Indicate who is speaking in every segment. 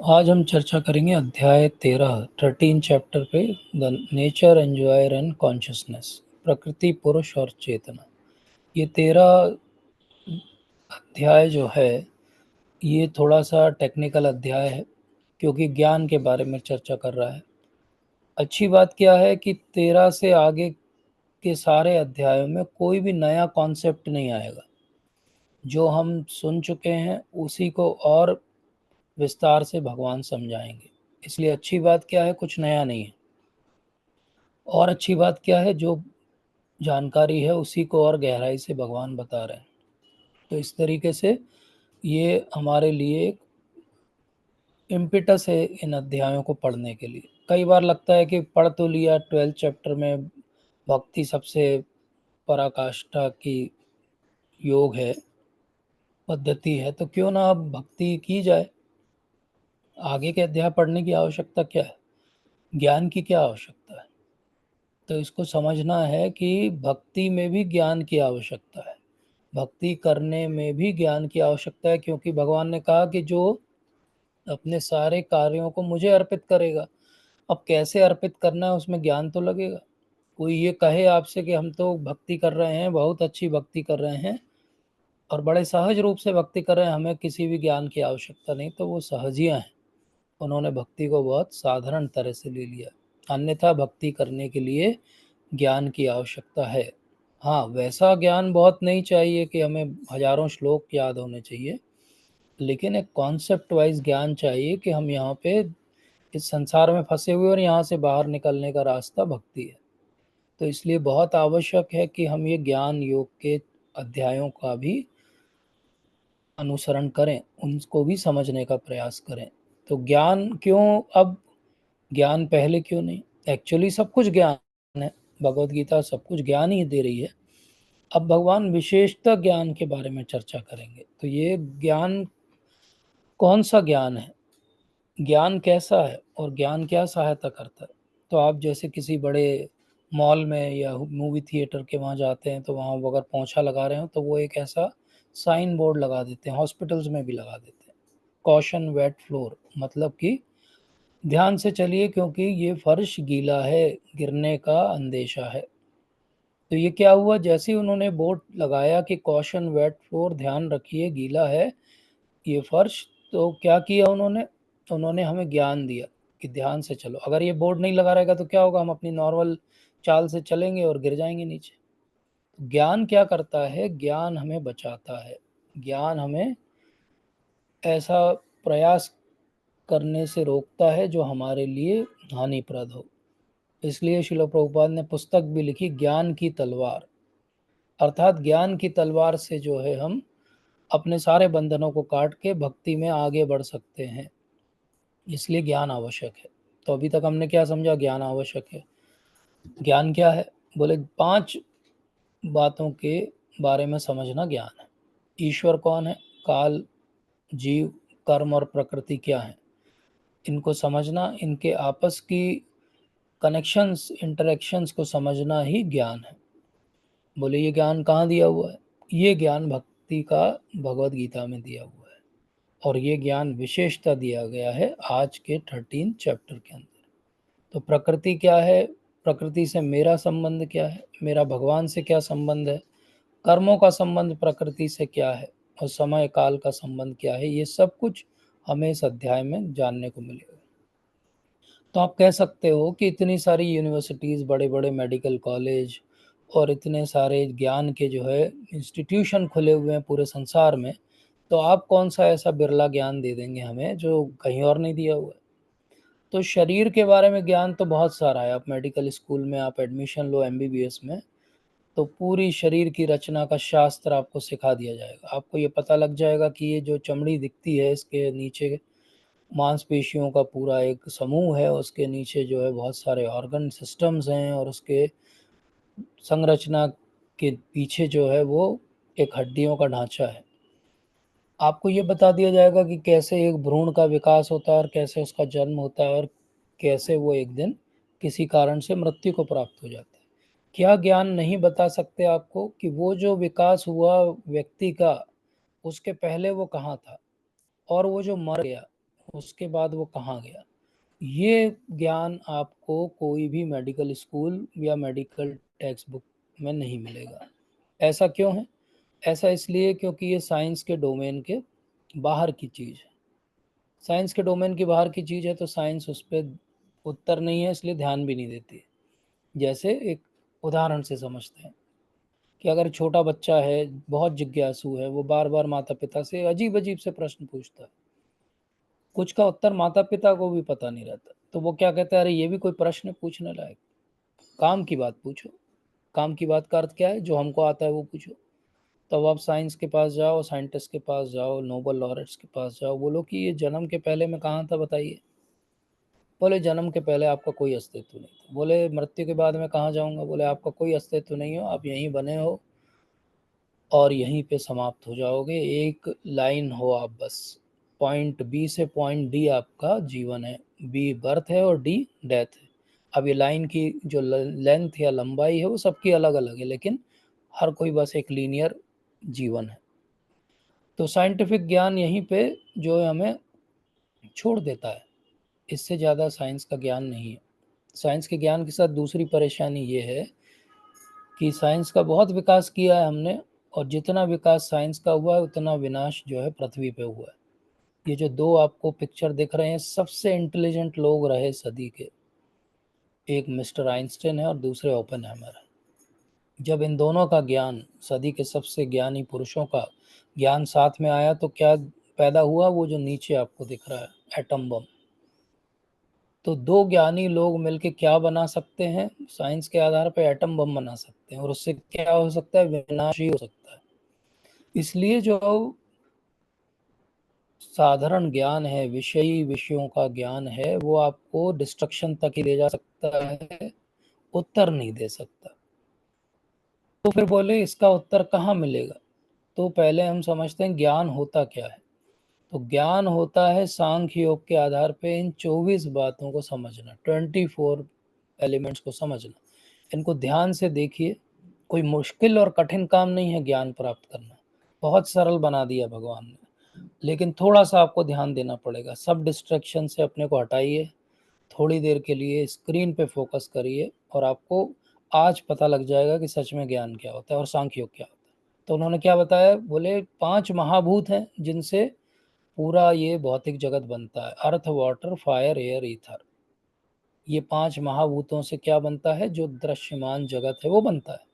Speaker 1: आज हम चर्चा करेंगे अध्याय 13 चैप्टर पे the nature enjoyer and consciousness, प्रकृति, पुरुष और चेतना। ये 13 अध्याय जो है ये थोड़ा सा टेक्निकल अध्याय है क्योंकि ज्ञान के बारे में चर्चा कर रहा है। अच्छी बात क्या है कि 13 से आगे के सारे अध्यायों में कोई भी नया कॉन्सेप्ट नहीं आएगा। जो हम सुन चुके हैं उसी को और विस्तार से भगवान समझाएंगे। इसलिए अच्छी बात क्या है, कुछ नया नहीं है। और अच्छी बात क्या है, जो जानकारी है उसी को और गहराई से भगवान बता रहे हैं। तो इस तरीके से ये हमारे लिए एक इम्पिटस है इन अध्यायों को पढ़ने के लिए। कई बार लगता है कि पढ़ तो लिया 12 चैप्टर में, भक्ति सबसे पराकाष्ठा की योग है, पद्धति है, तो क्यों ना अब भक्ति की जाए। आगे के अध्याय पढ़ने की आवश्यकता क्या है, ज्ञान की क्या आवश्यकता है। तो इसको समझना है कि भक्ति में भी ज्ञान की आवश्यकता है, भक्ति करने में भी ज्ञान की आवश्यकता है, क्योंकि भगवान ने कहा कि जो अपने सारे कार्यों को मुझे अर्पित करेगा। अब कैसे अर्पित करना है उसमें ज्ञान तो लगेगा। कोई ये कहे आपसे कि हम तो भक्ति कर रहे हैं, बहुत अच्छी भक्ति कर रहे हैं और बड़े सहज रूप से भक्ति कर रहे हैं, हमें किसी भी ज्ञान की आवश्यकता नहीं, तो वो सहजियाँ हैं। उन्होंने भक्ति को बहुत साधारण तरह से ले लिया। अन्यथा भक्ति करने के लिए ज्ञान की आवश्यकता है। हाँ, वैसा ज्ञान बहुत नहीं चाहिए कि हमें हजारों श्लोक याद होने चाहिए, लेकिन एक कॉन्सेप्ट वाइज ज्ञान चाहिए कि हम यहाँ पे इस संसार में फंसे हुए और यहाँ से बाहर निकलने का रास्ता भक्ति है। तो इसलिए बहुत आवश्यक है कि हम ये ज्ञान योग के अध्यायों का भी अनुसरण करें, उनको भी समझने का प्रयास करें। तो ज्ञान क्यों अब, ज्ञान पहले क्यों नहीं? एक्चुअली सब कुछ ज्ञान है, भगवत गीता सब कुछ ज्ञान ही दे रही है। अब भगवान विशेषता ज्ञान के बारे में चर्चा करेंगे। तो ये ज्ञान कौन सा ज्ञान है, ज्ञान कैसा है और ज्ञान क्या सहायता करता है। तो आप जैसे किसी बड़े मॉल में या मूवी थिएटर के वहाँ जाते हैं, तो वहाँ अगर पोंछा लगा रहे हो तो वो एक ऐसा साइन बोर्ड लगा देते हैं, हॉस्पिटल्स में भी लगा देते हैं, कॉशन वेट फ्लोर, मतलब कि ध्यान से चलिए क्योंकि ये फर्श गीला है, गिरने का अंदेशा है। तो ये क्या हुआ, जैसे ही उन्होंने बोर्ड लगाया कि कॉशन वेट फ्लोर, ध्यान रखिए गीला है ये फर्श, तो क्या किया उन्होंने, उन्होंने हमें ज्ञान दिया कि ध्यान से चलो। अगर ये बोर्ड नहीं लगा रहेगा तो क्या होगा, हम अपनी नॉर्मल चाल से चलेंगे और गिर जाएंगे नीचे। तो ज्ञान क्या करता है, ज्ञान हमें बचाता है, ज्ञान हमें ऐसा प्रयास करने से रोकता है जो हमारे लिए हानिप्रद हो। इसलिए शिल प्रभुपाद ने पुस्तक भी लिखी, ज्ञान की तलवार। अर्थात ज्ञान की तलवार से जो है हम अपने सारे बंधनों को काट के भक्ति में आगे बढ़ सकते हैं। इसलिए ज्ञान आवश्यक है। तो अभी तक हमने क्या समझा, ज्ञान आवश्यक है। ज्ञान क्या है, बोले 5 बातों के बारे में समझना ज्ञान है। ईश्वर कौन है, काल, जीव, कर्म और प्रकृति क्या है, इनको समझना, इनके आपस की कनेक्शंस, इंटरेक्शंस को समझना ही ज्ञान है। बोले ये ज्ञान कहाँ दिया हुआ है, ये ज्ञान भक्ति का भगवत गीता में दिया हुआ है। और ये ज्ञान विशेषता दिया गया है आज के 13 चैप्टर के अंदर। तो प्रकृति क्या है, प्रकृति से मेरा संबंध क्या है, मेरा भगवान से क्या संबंध है, कर्मों का संबंध प्रकृति से क्या है, और समय काल का संबंध क्या है, ये सब कुछ हमें इस अध्याय में जानने को मिलेगा। तो आप कह सकते हो कि इतनी सारी यूनिवर्सिटीज़, बड़े बड़े मेडिकल कॉलेज और इतने सारे ज्ञान के जो है इंस्टीट्यूशन खुले हुए हैं पूरे संसार में, तो आप कौन सा ऐसा बिरला ज्ञान दे देंगे हमें जो कहीं और नहीं दिया हुआ है। तो शरीर के बारे में ज्ञान तो बहुत सारा है। आप मेडिकल स्कूल में आप एडमिशन लो एमबीबीएस में, तो पूरी शरीर की रचना का शास्त्र आपको सिखा दिया जाएगा। आपको ये पता लग जाएगा कि ये जो चमड़ी दिखती है इसके नीचे मांसपेशियों का पूरा एक समूह है, उसके नीचे जो है बहुत सारे ऑर्गन सिस्टम्स हैं, और उसके संरचना के पीछे जो है वो एक हड्डियों का ढांचा है। आपको ये बता दिया जाएगा कि कैसे एक भ्रूण का विकास होता है और कैसे उसका जन्म होता है और कैसे वो एक दिन किसी कारण से मृत्यु को प्राप्त हो जाता है। क्या ज्ञान नहीं बता सकते आपको कि वो जो विकास हुआ व्यक्ति का, उसके पहले वो कहाँ था, और वो जो मर गया उसके बाद वो कहाँ गया। ये ज्ञान आपको कोई भी मेडिकल स्कूल या मेडिकल टेक्स्ट बुक में नहीं मिलेगा। ऐसा क्यों है? ऐसा इसलिए क्योंकि ये साइंस के डोमेन के बाहर की चीज़ है। साइंस के डोमेन की बाहर की चीज़ है तो साइंस उस पर उत्तर नहीं है, इसलिए ध्यान भी नहीं देती है। जैसे एक उदाहरण से समझते हैं कि अगर छोटा बच्चा है, बहुत जिज्ञासु है, वो बार बार माता पिता से अजीब अजीब से प्रश्न पूछता है, कुछ का उत्तर माता पिता को भी पता नहीं रहता, तो वो क्या कहता है, अरे ये भी कोई प्रश्न पूछने लायक, काम की बात पूछो। काम की बात का अर्थ क्या है? जो हमको आता है वो पूछो। तब आप साइंस के पास जाओ, साइंटिस्ट के पास जाओ, नोबल लॉरेट्स के पास जाओ, बोलो कि ये जन्म के पहले मैं कहाँ था बताइए। बोले जन्म के पहले आपका कोई अस्तित्व नहीं था। बोले मृत्यु के बाद मैं कहाँ जाऊँगा? बोले आपका कोई अस्तित्व नहीं हो, आप यहीं बने हो और यहीं पे समाप्त हो जाओगे। एक लाइन हो आप बस, पॉइंट बी से पॉइंट डी आपका जीवन है। बी बर्थ है और डी डेथ है। अब ये लाइन की जो लेंथ या लंबाई है वो सबकी अलग अलग है, लेकिन हर कोई बस एक लीनियर जीवन है। तो साइंटिफिक ज्ञान यहीं पे जो है हमें छोड़ देता है, इससे ज़्यादा साइंस का ज्ञान नहीं है। साइंस के ज्ञान के साथ दूसरी परेशानी ये है कि साइंस का बहुत विकास किया है हमने, और जितना विकास साइंस का हुआ है उतना विनाश जो है पृथ्वी पे हुआ है। ये जो दो आपको पिक्चर दिख रहे हैं, सबसे इंटेलिजेंट लोग रहे सदी के, एक मिस्टर आइंस्टाइन है और दूसरे ओपेनहाइमर है। जब इन दोनों का ज्ञान, सदी के सबसे ज्ञानी पुरुषों का ज्ञान साथ में आया तो क्या पैदा हुआ? वो जो नीचे आपको दिख रहा है, एटम बम। तो दो ज्ञानी लोग मिलके क्या बना सकते हैं? साइंस के आधार पर एटम बम बना सकते हैं, और उससे क्या हो सकता है? विनाश ही हो सकता है। इसलिए जो साधारण ज्ञान है, विषयी विषयों का ज्ञान है, वो आपको डिस्ट्रक्शन तक ही ले जा सकता है, उत्तर नहीं दे सकता। तो फिर बोले इसका उत्तर कहाँ मिलेगा? तो पहले हम समझते हैं ज्ञान होता क्या है। तो ज्ञान होता है सांख्य योग के आधार पे इन 24 बातों को समझना, 24 एलिमेंट्स को समझना। इनको ध्यान से देखिए, कोई मुश्किल और कठिन काम नहीं है ज्ञान प्राप्त करना, बहुत सरल बना दिया भगवान ने। लेकिन थोड़ा सा आपको ध्यान देना पड़ेगा, सब डिस्ट्रैक्शन से अपने को हटाइए, थोड़ी देर के लिए स्क्रीन पे फोकस करिए, और आपको आज पता लग जाएगा कि सच में ज्ञान क्या होता है और सांख्य योग क्या होता है। तो उन्होंने क्या बताया? बोले 5 महाभूत हैं जिनसे पूरा ये भौतिक जगत बनता है, अर्थ, वाटर, फायर, एयर, ईथर। ये 5 महाभूतों से क्या बनता है? जो दृश्यमान जगत है वो बनता है।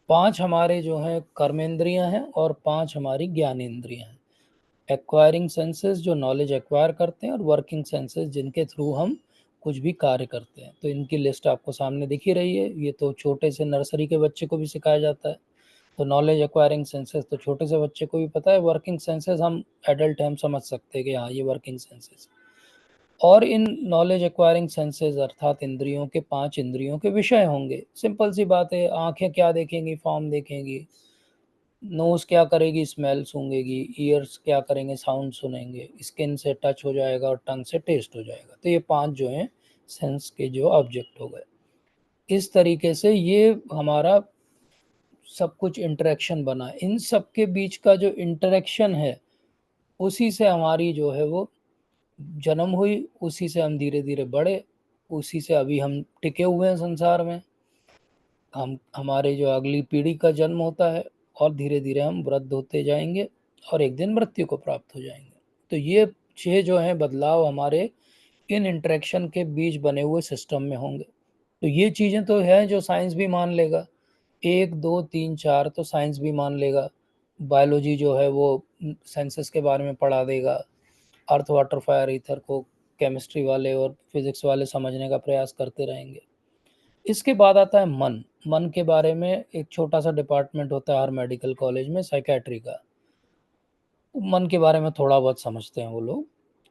Speaker 1: 5 हमारे जो है कर्मेंद्रियां हैं और 5 हमारी ज्ञानेंद्रियां हैं। एक्वायरिंग सेंसेस जो नॉलेज एक्वायर करते हैं, और वर्किंग सेंसेस जिनके थ्रू हम कुछ भी कार्य करते हैं। तो इनकी लिस्ट आपको सामने दिख ही रही है। ये तो छोटे से नर्सरी के बच्चे को भी सिखाया जाता है। तो नॉलेज एक्वायरिंग सेंसेस तो छोटे से बच्चे को भी पता है। वर्किंग सेंसेस हम एडल्ट हम समझ सकते हैं कि हाँ ये वर्किंग सेंसेस। और इन नॉलेज एक्वायरिंग सेंसेस अर्थात इंद्रियों के 5 इंद्रियों के विषय होंगे। सिंपल सी बात है, आंखें क्या देखेंगी? फॉर्म देखेंगी। नोज क्या करेगी? स्मेल सूंघेगी। ईयर्स क्या करेंगे? साउंड सुनेंगे। स्किन से टच हो जाएगा और टंग से टेस्ट हो जाएगा। तो ये 5 जो हैं सेंस के जो ऑब्जेक्ट हो गए। इस तरीके से ये हमारा सब कुछ इंटरेक्शन बना। इन सब के बीच का जो इंटरेक्शन है, उसी से हमारी जो है वो जन्म हुई, उसी से हम धीरे धीरे बढ़े, उसी से अभी हम टिके हुए हैं संसार में। हम हमारे जो अगली पीढ़ी का जन्म होता है, और धीरे धीरे हम वृद्ध होते जाएंगे और एक दिन मृत्यु को प्राप्त हो जाएंगे। तो ये 6 जो हैं बदलाव हमारे इन इंटरेक्शन के बीच बने हुए सिस्टम में होंगे। तो ये चीज़ें तो हैं जो साइंस भी मान लेगा। 1 2 3 4 तो साइंस भी मान लेगा। बायोलॉजी जो है वो सेंसस के बारे में पढ़ा देगा। अर्थ, वाटर, फायर, ईथर को केमिस्ट्री वाले और फिजिक्स वाले समझने का प्रयास करते रहेंगे। इसके बाद आता है मन। मन के बारे में एक छोटा सा डिपार्टमेंट होता है हर मेडिकल कॉलेज में, साइकेट्री का। मन के बारे में थोड़ा बहुत समझते हैं वो लोग।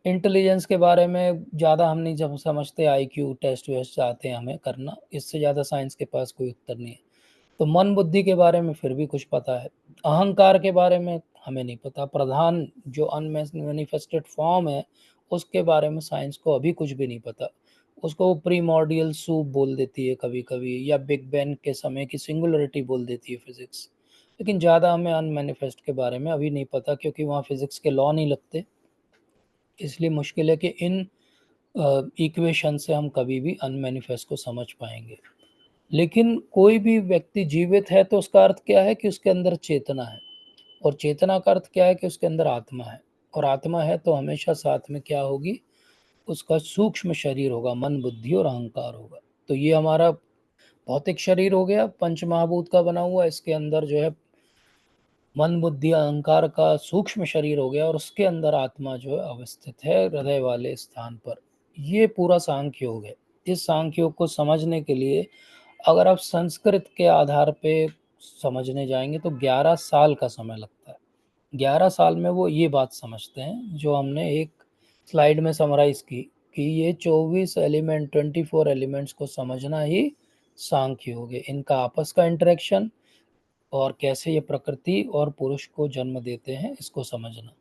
Speaker 1: इंटेलिजेंस के बारे में ज़्यादा हम नहीं जब समझते, आईक्यू टेस्ट वेस्ट आते हैं हमें करना, इससे ज़्यादा साइंस के पास कोई उत्तर नहीं है। तो मन बुद्धि के बारे में फिर भी कुछ पता है। अहंकार के बारे में हमें नहीं पता। प्रधान जो अनमैनिफेस्टेड फॉर्म है, उसके बारे में साइंस को अभी कुछ भी नहीं पता। उसको प्रीमॉर्डियल सूप बोल देती है कभी कभी, या बिग बैंग के समय की सिंगुलरिटी बोल देती है फिजिक्स। लेकिन ज़्यादा हमें अनमैनिफेस्ट के बारे में अभी नहीं पता, क्योंकि वहाँ फिजिक्स के लॉ नहीं लगते। इसलिए मुश्किल है कि इन इक्वेशन से हम कभी भी अनमैनिफेस्ट को समझ पाएंगे। लेकिन कोई भी व्यक्ति जीवित है तो उसका अर्थ क्या है कि उसके अंदर चेतना है, और चेतना का अर्थ क्या है कि उसके अंदर आत्मा है, और आत्मा है तो हमेशा साथ में क्या होगी, उसका सूक्ष्म शरीर होगा, मन बुद्धि और अहंकार होगा। तो ये हमारा भौतिक शरीर हो गया, पंच महाभूत का बना हुआ, इसके अंदर जो है मन बुद्धि अहंकार का सूक्ष्म शरीर हो गया, और उसके अंदर आत्मा जो है अवस्थित है हृदय वाले स्थान पर। ये पूरा सांख्य योग है। इस सांख्य योग को समझने के लिए अगर आप संस्कृत के आधार पे समझने जाएंगे तो 11 साल का समय लगता है। 11 साल में वो ये बात समझते हैं जो हमने एक स्लाइड में समराइज की, कि ये 24 एलिमेंट 24 एलिमेंट्स को समझना ही सांख्य योग है। इनका आपस का इंटरेक्शन और कैसे ये प्रकृति और पुरुष को जन्म देते हैं, इसको समझना,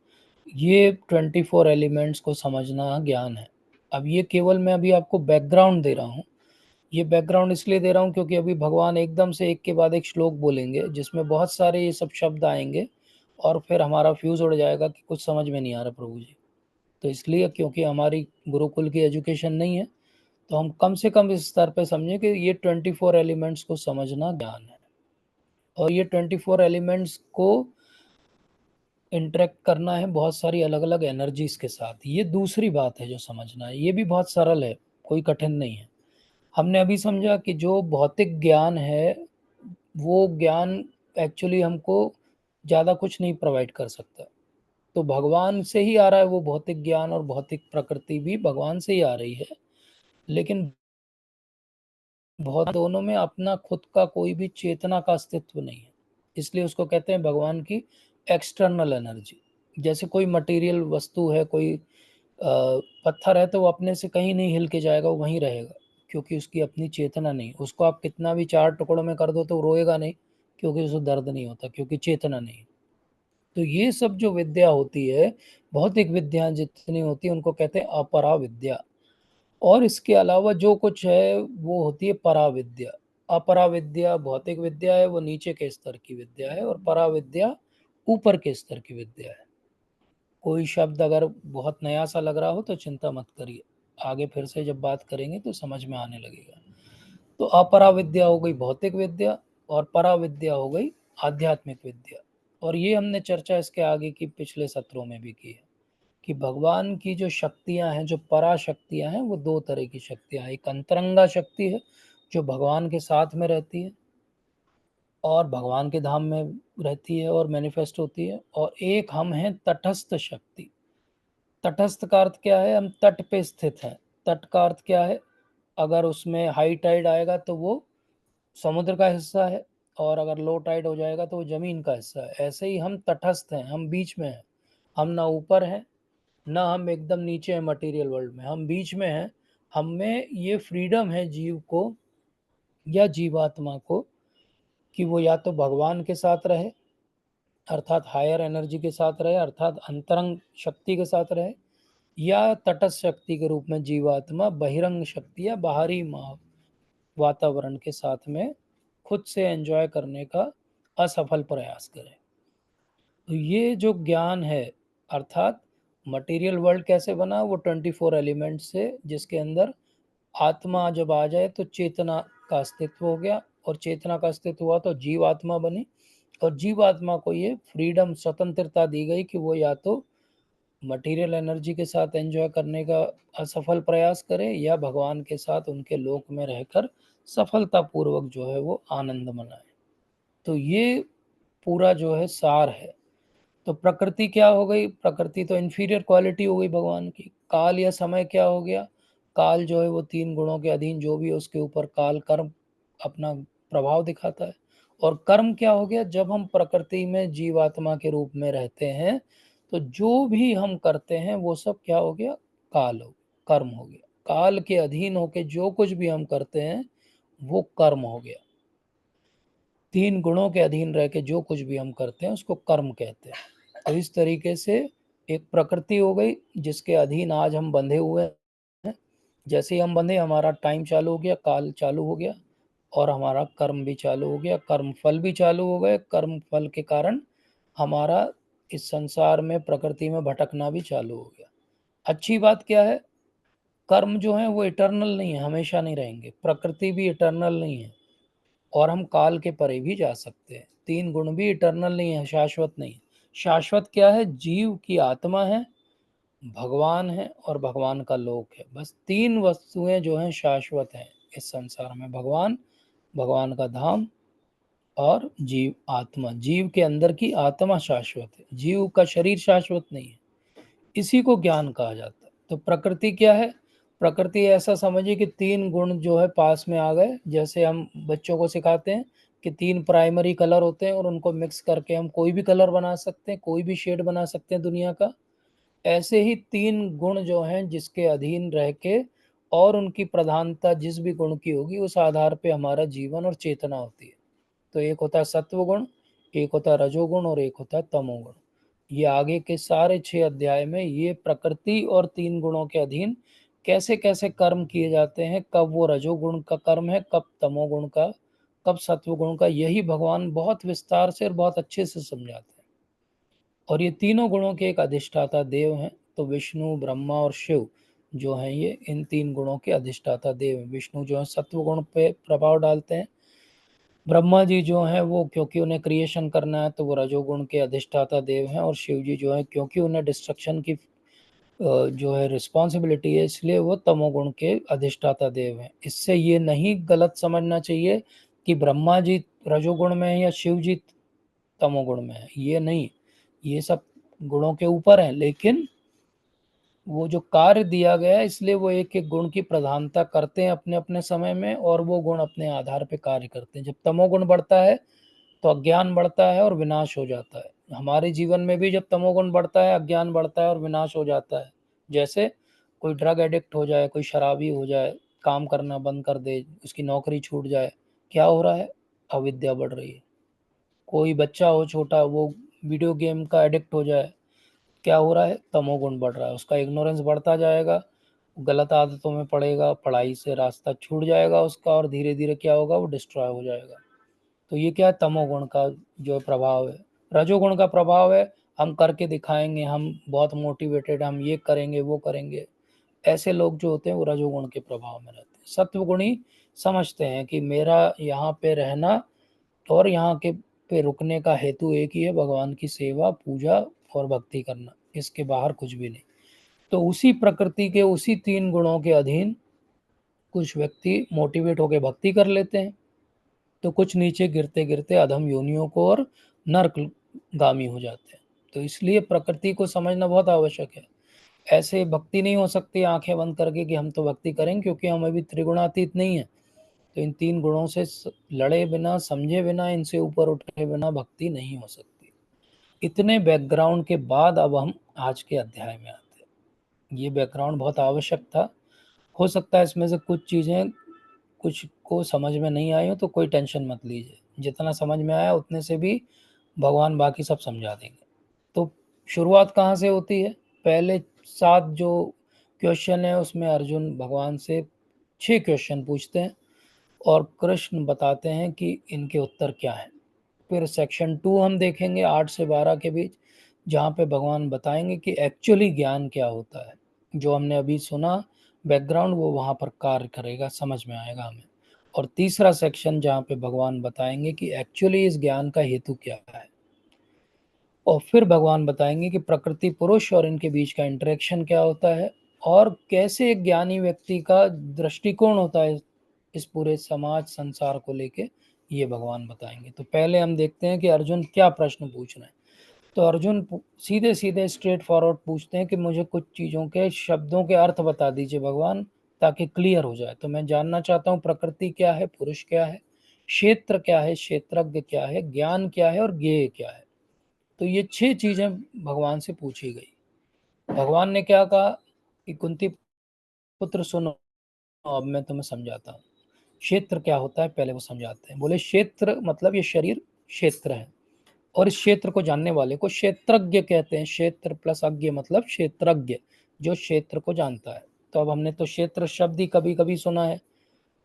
Speaker 1: ये 24 एलिमेंट्स को समझना ज्ञान है। अब ये केवल मैं अभी आपको बैकग्राउंड दे रहा हूँ। ये बैकग्राउंड इसलिए दे रहा हूँ क्योंकि अभी भगवान एकदम से एक के बाद एक श्लोक बोलेंगे जिसमें बहुत सारे ये सब शब्द आएंगे, और फिर हमारा फ्यूज उड़ जाएगा कि कुछ समझ में नहीं आ रहा प्रभु जी। तो इसलिए क्योंकि हमारी गुरुकुल की एजुकेशन नहीं है, तो हम कम से कम इस स्तर पे समझें कि ये 24 एलिमेंट्स को समझना ज्ञान है। और ये 24 एलिमेंट्स को इंटरेक्ट करना है बहुत सारी अलग अलग एनर्जीज के साथ। ये दूसरी बात है जो समझना है, ये भी बहुत सरल है, कोई कठिन नहीं है। हमने अभी समझा कि जो भौतिक ज्ञान है वो ज्ञान एक्चुअली हमको ज़्यादा कुछ नहीं प्रोवाइड कर सकता। तो भगवान से ही आ रहा है वो भौतिक ज्ञान, और भौतिक प्रकृति भी भगवान से ही आ रही है। लेकिन बहुत दोनों में अपना खुद का कोई भी चेतना का अस्तित्व नहीं है, इसलिए उसको कहते हैं भगवान की एक्सटर्नल एनर्जी। जैसे कोई मटेरियल वस्तु है, कोई पत्थर है, तो वो अपने से कहीं नहीं हिल के जाएगा, वो वहीं रहेगा, क्योंकि उसकी अपनी चेतना नहीं। उसको आप कितना भी 4 टुकड़ों में कर दो तो रोएगा नहीं, क्योंकि उसको दर्द नहीं होता, क्योंकि चेतना नहीं। तो ये सब जो विद्या होती है, भौतिक विद्या जितनी होती है, उनको कहते हैं अपरा विद्या। और इसके अलावा जो कुछ है वो होती है पराविद्या। अपराविद्या भौतिक विद्या है, वो नीचे के स्तर की विद्या है, और पराविद्या ऊपर के स्तर की विद्या है। कोई शब्द अगर बहुत नया सा लग रहा हो तो चिंता मत करिए, आगे फिर से जब बात करेंगे तो समझ में आने लगेगा। तो अपराविद्या हो गई भौतिक विद्या, और पराविद्या हो गई आध्यात्मिक विद्या। और ये हमने चर्चा इसके आगे की पिछले सत्रों में भी की है कि भगवान की जो शक्तियां हैं, जो पराशक्तियां हैं, वो दो तरह की शक्तियां हैं। एक अंतरंगा शक्ति है जो भगवान के साथ में रहती है और भगवान के धाम में रहती है और मैनिफेस्ट होती है, और एक हम हैं तटस्थ शक्ति। तटस्थ का अर्थ क्या है, हम तट पे स्थित हैं। तट का अर्थ क्या है, अगर उसमें हाई टाइड आएगा तो वो समुद्र का हिस्सा है, और अगर लो टाइड हो जाएगा तो वो जमीन का हिस्सा है। ऐसे ही हम तटस्थ हैं, हम बीच में हैं। हम ना ऊपर हैं ना हम एकदम नीचे हैं मटेरियल वर्ल्ड में, हम बीच में हैं। हम में ये फ्रीडम है जीव को या जीवात्मा को कि वो या तो भगवान के साथ रहे, अर्थात हायर एनर्जी के साथ रहे, अर्थात अंतरंग शक्ति के साथ रहे, या तटस्थ शक्ति के रूप में जीवात्मा बहिरंग शक्ति या बाहरी वातावरण के साथ में खुद से एंजॉय करने का असफल प्रयास करे। तो ये जो ज्ञान है, अर्थात मटेरियल वर्ल्ड कैसे बना, वो 24 एलिमेंट से, जिसके अंदर आत्मा जब आ जाए तो चेतना का अस्तित्व हो गया, और चेतना का अस्तित्व हुआ तो जीवात्मा बनी, और जीवात्मा को ये फ्रीडम स्वतंत्रता दी गई कि वो या तो मटेरियल एनर्जी के साथ एंजॉय करने का असफल प्रयास करे, या भगवान के साथ उनके लोक में रहकर सफलतापूर्वक जो है वो आनंद मनाए। तो ये पूरा जो है सार है। तो प्रकृति क्या हो गई, प्रकृति तो इन्फीरियर क्वालिटी हो गई भगवान की। काल या समय क्या हो गया, काल जो है वो 3 गुणों के अधीन जो भी है उसके ऊपर काल कर्म अपना प्रभाव दिखाता है। और कर्म क्या हो गया, जब हम प्रकृति में जीवात्मा के रूप में रहते हैं तो जो भी हम करते हैं वो सब क्या हो गया, काल हो कर्म हो गया। काल के अधीन होके जो कुछ भी हम करते हैं वो कर्म हो गया। 3 गुणों के अधीन रह के जो कुछ भी हम करते हैं उसको कर्म कहते हैं। तो इस तरीके से एक प्रकृति हो गई जिसके अधीन आज हम बंधे हुए हैं। जैसे ही हम बंधे, हमारा टाइम चालू हो गया, काल चालू हो गया, और हमारा कर्म भी चालू हो गया, कर्म फल भी चालू हो गए। कर्म फल के कारण हमारा इस संसार में प्रकृति में भटकना भी चालू हो गया। अच्छी बात क्या है, कर्म जो है वो इटर्नल नहीं है, हमेशा नहीं रहेंगे। प्रकृति भी इटर्नल नहीं है, और हम काल के परे भी जा सकते हैं। तीन गुण भी इटर्नल नहीं है, शाश्वत नहीं है। शाश्वत क्या है? जीव की आत्मा है, भगवान है और भगवान का लोक है। बस तीन वस्तुएं जो हैं शाश्वत हैं इस संसार में, भगवान, भगवान का धाम और जीव आत्मा। जीव के अंदर की आत्मा शाश्वत है, जीव का शरीर शाश्वत नहीं है। इसी को ज्ञान कहा जाता है। तो प्रकृति क्या है? प्रकृति ऐसा समझिए कि तीन गुण जो है पास में आ गए। जैसे हम बच्चों को सिखाते हैं कि तीन प्राइमरी कलर होते हैं और उनको मिक्स करके हम कोई भी कलर बना सकते हैं, कोई भी शेड बना सकते हैं दुनिया का। ऐसे ही तीन गुण जो हैं जिसके अधीन रह के, और उनकी प्रधानता जिस भी गुण की होगी उस आधार पे हमारा जीवन और चेतना होती है। तो एक होता है सत्व गुण, एक होता है रजोगुण और एक होता है तमोगुण। ये आगे के सारे 6 अध्याय में ये प्रकृति और तीन गुणों के अधीन कैसे कैसे कर्म किए जाते हैं, कब वो रजोगुण का कर्म है, कब तमोगुण का, कब सत्व गुण का, यही भगवान बहुत विस्तार से और बहुत अच्छे से समझाते हैं। और ये तीनों गुणों के एक अधिष्ठाता देव हैं। तो विष्णु, ब्रह्मा और शिव जो हैं ये इन तीन गुणों के अधिष्ठाता देव हैं। विष्णु जो है सत्व गुण पे प्रभाव डालते हैं, ब्रह्मा जी जो हैं वो क्योंकि उन्हें क्रिएशन करना है तो वो रजोगुण के अधिष्ठाता देव हैं, और शिव जी जो है क्योंकि उन्हें डिस्ट्रक्शन की जो है रिस्पॉन्सिबिलिटी है, इसलिए वो तमोगुण के अधिष्ठाता देव हैं। इससे ये नहीं गलत समझना चाहिए कि ब्रह्मा जी रजोगुण में है या शिव जी तमोगुण में है, ये नहीं। ये सब गुणों के ऊपर है, लेकिन वो जो कार्य दिया गया है इसलिए वो एक एक गुण की प्रधानता करते हैं अपने अपने समय में, और वो गुण अपने आधार पे कार्य करते हैं। जब तमोगुण बढ़ता है तो अज्ञान बढ़ता है और विनाश हो जाता है। हमारे जीवन में भी जब तमोगुण बढ़ता है, अज्ञान बढ़ता है और विनाश हो जाता है। जैसे कोई ड्रग एडिक्ट हो जाए, कोई शराबी हो जाए, काम करना बंद कर दे, उसकी नौकरी छूट जाए, क्या हो रहा है? अविद्या बढ़ रही है। कोई बच्चा हो छोटा, वो वीडियो गेम का एडिक्ट हो जाए, क्या हो रहा है? तमोगुण बढ़ रहा है, उसका इग्नोरेंस बढ़ता जाएगा, गलत आदतों में पड़ेगा, पढ़ाई से रास्ता छूट जाएगा उसका, और धीरे धीरे क्या होगा? वो डिस्ट्रॉय हो जाएगा। तो ये क्या है? तमोगुण का जो प्रभाव है। रजोगुण का प्रभाव है, हम करके दिखाएंगे, हम बहुत मोटिवेटेड, हम ये करेंगे वो करेंगे। ऐसे लोग जो होते हैं वो रजोगुण के प्रभाव में रहते हैं। सत्वगुणी समझते हैं कि मेरा यहाँ पे रहना और यहाँ के पे रुकने का हेतु एक ही है, भगवान की सेवा, पूजा और भक्ति करना, इसके बाहर कुछ भी नहीं। तो उसी प्रकृति के उसी तीन गुणों के अधीन कुछ व्यक्ति मोटिवेट होकर भक्ति कर लेते हैं, तो कुछ नीचे गिरते गिरते अधम योनियों को और नरकगामी हो जाते हैं। तो इसलिए प्रकृति को समझना बहुत आवश्यक है। ऐसे भक्ति नहीं हो सकती आंखें बंद करके कि हम तो भक्ति करेंगे, क्योंकि हम अभी त्रिगुणातीत नहीं है। तो इन तीन गुणों से लड़े बिना, समझे बिना, इनसे ऊपर उठे बिना भक्ति नहीं हो सकती। इतने बैकग्राउंड के बाद अब हम आज के अध्याय में आते हैं। ये बैकग्राउंड बहुत आवश्यक था। हो सकता है इसमें से कुछ चीज़ें कुछ को समझ में नहीं आई हो, तो कोई टेंशन मत लीजिए, जितना समझ में आया उतने से भी भगवान बाकी सब समझा देंगे। तो शुरुआत कहाँ से होती है? पहले 7 जो क्वेश्चन है उसमें अर्जुन भगवान से 6 क्वेश्चन पूछते हैं, और कृष्ण बताते हैं कि इनके उत्तर क्या हैं। फिर सेक्शन 2 हम देखेंगे 8 से 12 के बीच, जहाँ पे भगवान बताएंगे कि एक्चुअली ज्ञान क्या होता है। जो हमने अभी सुना बैकग्राउंड, वो वहाँ पर कार्य करेगा, समझ में आएगा हमें। और तीसरा सेक्शन जहाँ पे भगवान बताएंगे कि एक्चुअली इस ज्ञान का हेतु क्या है। और फिर भगवान बताएंगे कि प्रकृति पुरुष और इनके बीच का इंटरेक्शन क्या होता है, और कैसे एक ज्ञानी व्यक्ति का दृष्टिकोण होता है इस पूरे समाज संसार को लेके, ये भगवान बताएंगे। तो पहले हम देखते हैं कि अर्जुन क्या प्रश्न पूछ रहे हैं। तो अर्जुन सीधे सीधे स्ट्रेट फॉरवर्ड पूछते हैं कि मुझे कुछ चीज़ों के शब्दों के अर्थ बता दीजिए भगवान, ताकि क्लियर हो जाए। तो मैं जानना चाहता हूँ प्रकृति क्या है, पुरुष क्या है, क्षेत्र क्या है, क्षेत्रज्ञ क्या है, ज्ञान क्या है और ज्ञेय क्या है। तो ये 6 चीजें भगवान से पूछी गई। भगवान ने क्या कहा कि कुंती पुत्र सुनो, अब मैं तुम्हें समझाता हूँ। क्षेत्र क्या होता है पहले वो समझाते हैं। बोले क्षेत्र मतलब ये शरीर क्षेत्र है, और इस क्षेत्र को जानने वाले को क्षेत्रज्ञ कहते हैं। क्षेत्र प्लस अज्ञ मतलब क्षेत्रज्ञ, जो क्षेत्र को जानता है। तो अब हमने तो क्षेत्र शब्द ही कभी कभी सुना है,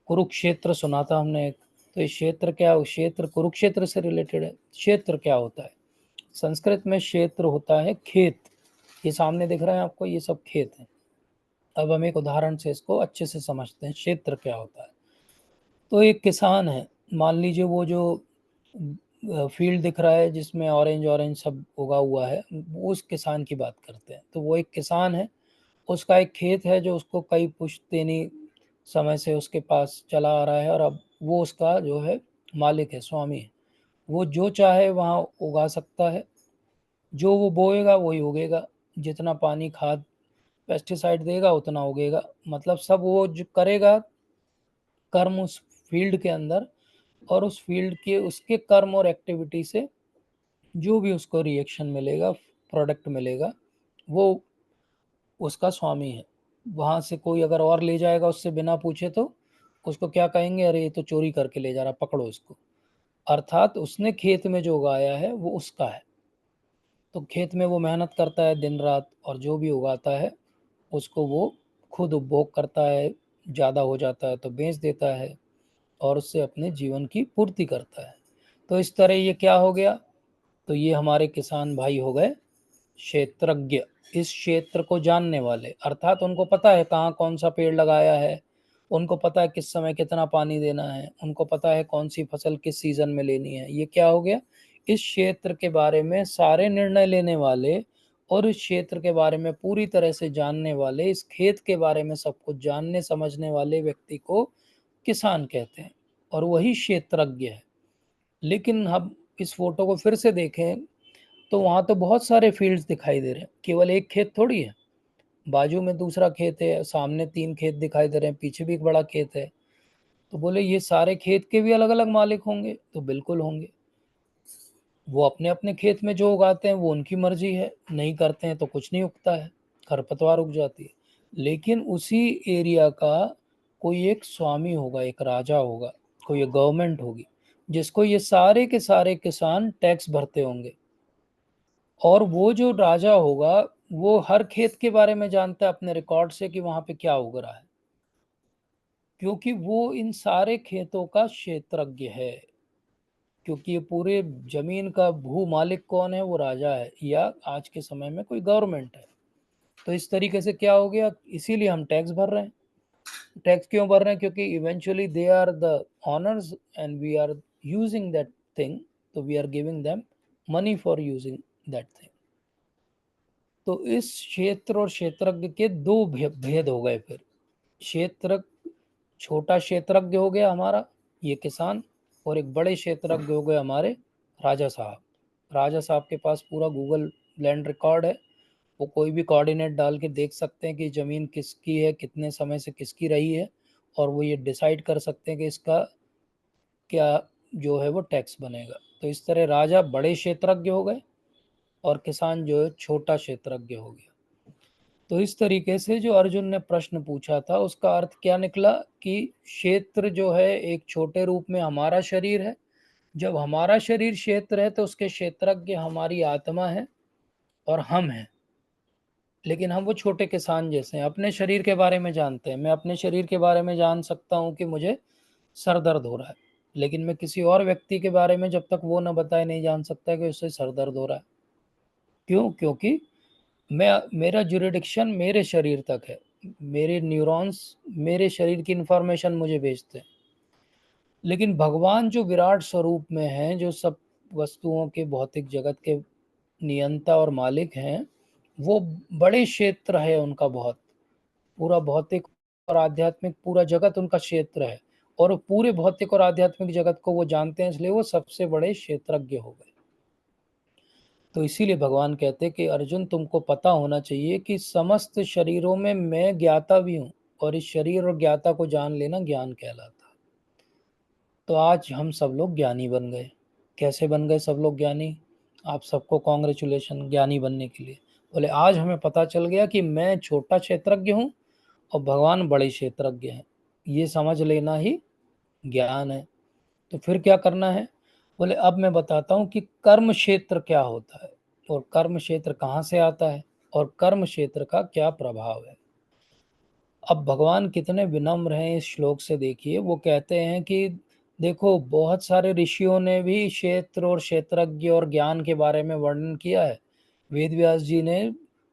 Speaker 1: कुरुक्षेत्र सुना था हमने एक। तो ये क्षेत्र क्या, क्षेत्र कुरुक्षेत्र से रिलेटेड है। क्षेत्र क्या होता है? संस्कृत में क्षेत्र होता है खेत। ये सामने दिख रहा है आपको, ये सब खेत है। अब हम एक उदाहरण से इसको अच्छे से समझते हैं, क्षेत्र क्या होता है। तो एक किसान है, मान लीजिए वो जो फील्ड दिख रहा है जिसमें ऑरेंज ऑरेंज सब उगा हुआ है, वो उस किसान की बात करते हैं। तो वो एक किसान है, उसका एक खेत है जो उसको कई पुश्तैनी समय से उसके पास चला आ रहा है, और अब वो उसका जो है मालिक है, स्वामी है। वो जो चाहे वहाँ उगा सकता है, जो वो बोएगा वही उगेगा, जितना पानी खाद पेस्टिसाइड देगा उतना उगेगा। मतलब सब वो जो करेगा कर्म उस फील्ड के अंदर, और उस फील्ड के उसके कर्म और एक्टिविटी से जो भी उसको रिएक्शन मिलेगा, प्रोडक्ट मिलेगा, वो उसका स्वामी है। वहाँ से कोई अगर और ले जाएगा उससे बिना पूछे, तो उसको क्या कहेंगे, अरे ये तो चोरी करके ले जा रहा, पकड़ो इसको। अर्थात उसने खेत में जो उगाया है वो उसका है। तो खेत में वो मेहनत करता है दिन रात, और जो भी उगाता है उसको वो खुद उपभोग करता है, ज़्यादा हो जाता है तो बेच देता है, और उससे अपने जीवन की पूर्ति करता है। तो इस तरह ये क्या हो गया, तो ये हमारे किसान भाई हो गए क्षेत्रज्ञ, इस क्षेत्र को जानने वाले। अर्थात उनको पता है कहाँ कौन सा पेड़ लगाया है, उनको पता है किस समय कितना पानी देना है, उनको पता है कौन सी फसल किस सीजन में लेनी है। ये क्या हो गया, इस क्षेत्र के बारे में सारे निर्णय लेने वाले, और इस क्षेत्र के बारे में पूरी तरह से जानने वाले, इस खेत के बारे में सब कुछ जानने समझने वाले व्यक्ति को किसान कहते हैं, और वही क्षेत्रज्ञ है। लेकिन हम इस फोटो को फिर से देखें तो वहाँ तो बहुत सारे फील्ड्स दिखाई दे रहे हैं, केवल एक खेत थोड़ी है। बाजू में दूसरा खेत है, सामने 3 खेत दिखाई दे रहे हैं, पीछे भी एक बड़ा खेत है। तो बोले ये सारे खेत के भी अलग अलग मालिक होंगे, तो बिल्कुल होंगे। वो अपने अपने खेत में जो उगाते हैं वो उनकी मर्जी है, नहीं करते हैं तो कुछ नहीं उगता है, खरपतवार उग जाती है। लेकिन उसी एरिया का कोई एक स्वामी होगा, एक राजा होगा, कोई एक गवर्नमेंट होगी, जिसको ये सारे के सारे किसान टैक्स भरते होंगे। और वो जो राजा होगा वो हर खेत के बारे में जानता है अपने रिकॉर्ड से कि वहां पे क्या उग रहा है, क्योंकि वो इन सारे खेतों का क्षेत्रज्ञ है। क्योंकि ये पूरे जमीन का भू मालिक कौन है, वो राजा है, या आज के समय में कोई गवर्नमेंट है। तो इस तरीके से क्या हो गया, इसीलिए हम टैक्स भर रहे हैं। टैक्स क्यों भर रहे हैं, क्योंकि eventually they are the owners and we are using that thing, तो we are giving them money for using that thing. तो इस क्षेत्र और क्षेत्रज्ञ के दो भेद हो गए फिर। क्षेत्र, छोटा क्षेत्रज्ञ हो गया हमारा ये किसान, और एक बड़े क्षेत्रज्ञ हो गए हमारे राजा साहब। राजा साहब के पास पूरा गूगल लैंड रिकॉर्ड है, वो कोई भी कोऑर्डिनेट डाल के देख सकते हैं कि ज़मीन किसकी है, कितने समय से किसकी रही है, और वो ये डिसाइड कर सकते हैं कि इसका क्या जो है वो टैक्स बनेगा। तो इस तरह राजा बड़े क्षेत्रज्ञ हो गए, और किसान जो है छोटा क्षेत्रज्ञ हो गया। तो इस तरीके से जो अर्जुन ने प्रश्न पूछा था उसका अर्थ क्या निकला, कि क्षेत्र जो है एक छोटे रूप में हमारा शरीर है। जब हमारा शरीर क्षेत्र है तो उसके क्षेत्रज्ञ हमारी आत्मा है और हम हैं। लेकिन हम वो छोटे किसान जैसे हैं, अपने शरीर के बारे में जानते हैं। मैं अपने शरीर के बारे में जान सकता हूँ कि मुझे सर दर्द हो रहा है, लेकिन मैं किसी और व्यक्ति के बारे में जब तक वो न बताए नहीं जान सकता कि उससे सर दर्द हो रहा है। क्यों? क्योंकि मैं, मेरा जुरिडिक्शन मेरे शरीर तक है, मेरे न्यूरॉन्स मेरे शरीर की इंफॉर्मेशन मुझे भेजते हैं। लेकिन भगवान जो विराट स्वरूप में हैं, जो सब वस्तुओं के भौतिक जगत के नियंता और मालिक हैं, वो बड़े क्षेत्र है उनका, बहुत पूरा भौतिक और आध्यात्मिक पूरा जगत उनका क्षेत्र है, और पूरे भौतिक और आध्यात्मिक जगत को वो जानते हैं, इसलिए वो सबसे बड़े क्षेत्रज्ञ हो गए। तो इसीलिए भगवान कहते हैं कि अर्जुन तुमको पता होना चाहिए कि समस्त शरीरों में मैं ज्ञाता भी हूँ, और इस शरीर और ज्ञाता को जान लेना ज्ञान कहलाता है। तो आज हम सब लोग ज्ञानी बन गए। कैसे बन गए सब लोग ज्ञानी? आप सबको कॉन्ग्रेचुलेशन ज्ञानी बनने के लिए। बोले आज हमें पता चल गया कि मैं छोटा क्षेत्रज्ञ हूँ और भगवान बड़े क्षेत्रज्ञ हैं। ये समझ लेना ही ज्ञान है। तो फिर क्या करना है? बोले अब मैं बताता हूँ कि कर्म क्षेत्र क्या होता है, और कर्म क्षेत्र कहाँ से आता है, और कर्म क्षेत्र का क्या प्रभाव है। अब भगवान कितने विनम्र हैं इस श्लोक से, देखिए वो कहते हैं कि देखो बहुत सारे ऋषियों ने भी क्षेत्र और क्षेत्रज्ञ और ज्ञान के बारे में वर्णन किया है। वेद व्यास जी ने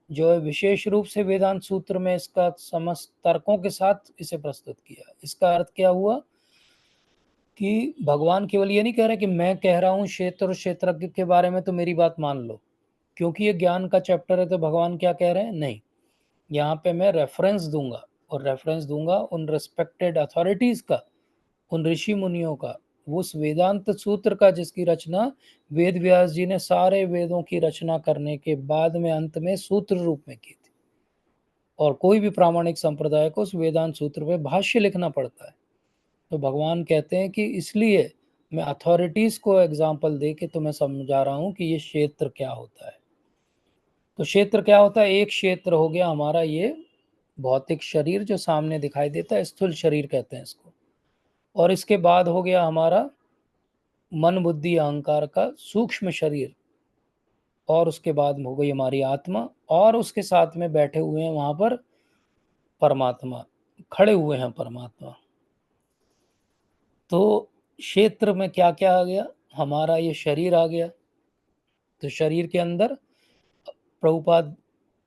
Speaker 1: जो है विशेष रूप से वेदांत सूत्र में इसका समस्त तर्कों के साथ इसे प्रस्तुत किया। इसका अर्थ क्या हुआ कि भगवान केवल ये नहीं कह रहे कि मैं कह रहा हूँ क्षेत्र और क्षेत्रज्ञ के बारे में तो मेरी बात मान लो, क्योंकि ये ज्ञान का चैप्टर है तो भगवान क्या कह रहे हैं, नहीं, यहाँ पे मैं रेफरेंस दूंगा, और रेफरेंस दूंगा उन रिस्पेक्टेड अथॉरिटीज का, उन ऋषि मुनियों का, उस वेदांत सूत्र का जिसकी रचना वेद व्यास जी ने सारे वेदों की रचना करने के बाद में अंत में सूत्र रूप में की थी। और कोई भी प्रामाणिक संप्रदाय को उस वेदांत सूत्र पे भाष्य लिखना पड़ता है। तो भगवान कहते हैं कि इसलिए मैं अथॉरिटीज को एग्जाम्पल दे के तुम्हें समझा रहा हूँ कि ये क्षेत्र क्या होता है। तो क्षेत्र क्या होता है, एक क्षेत्र हो गया हमारा ये भौतिक शरीर जो सामने दिखाई देता है, स्थूल शरीर कहते हैं इसको। और इसके बाद हो गया हमारा मन बुद्धि अहंकार का सूक्ष्म शरीर, और उसके बाद हो गई हमारी आत्मा, और उसके साथ में बैठे हुए हैं वहां पर परमात्मा, खड़े हुए हैं परमात्मा। तो क्षेत्र में क्या क्या आ गया, हमारा ये शरीर आ गया। तो शरीर के अंदर प्रभुपाद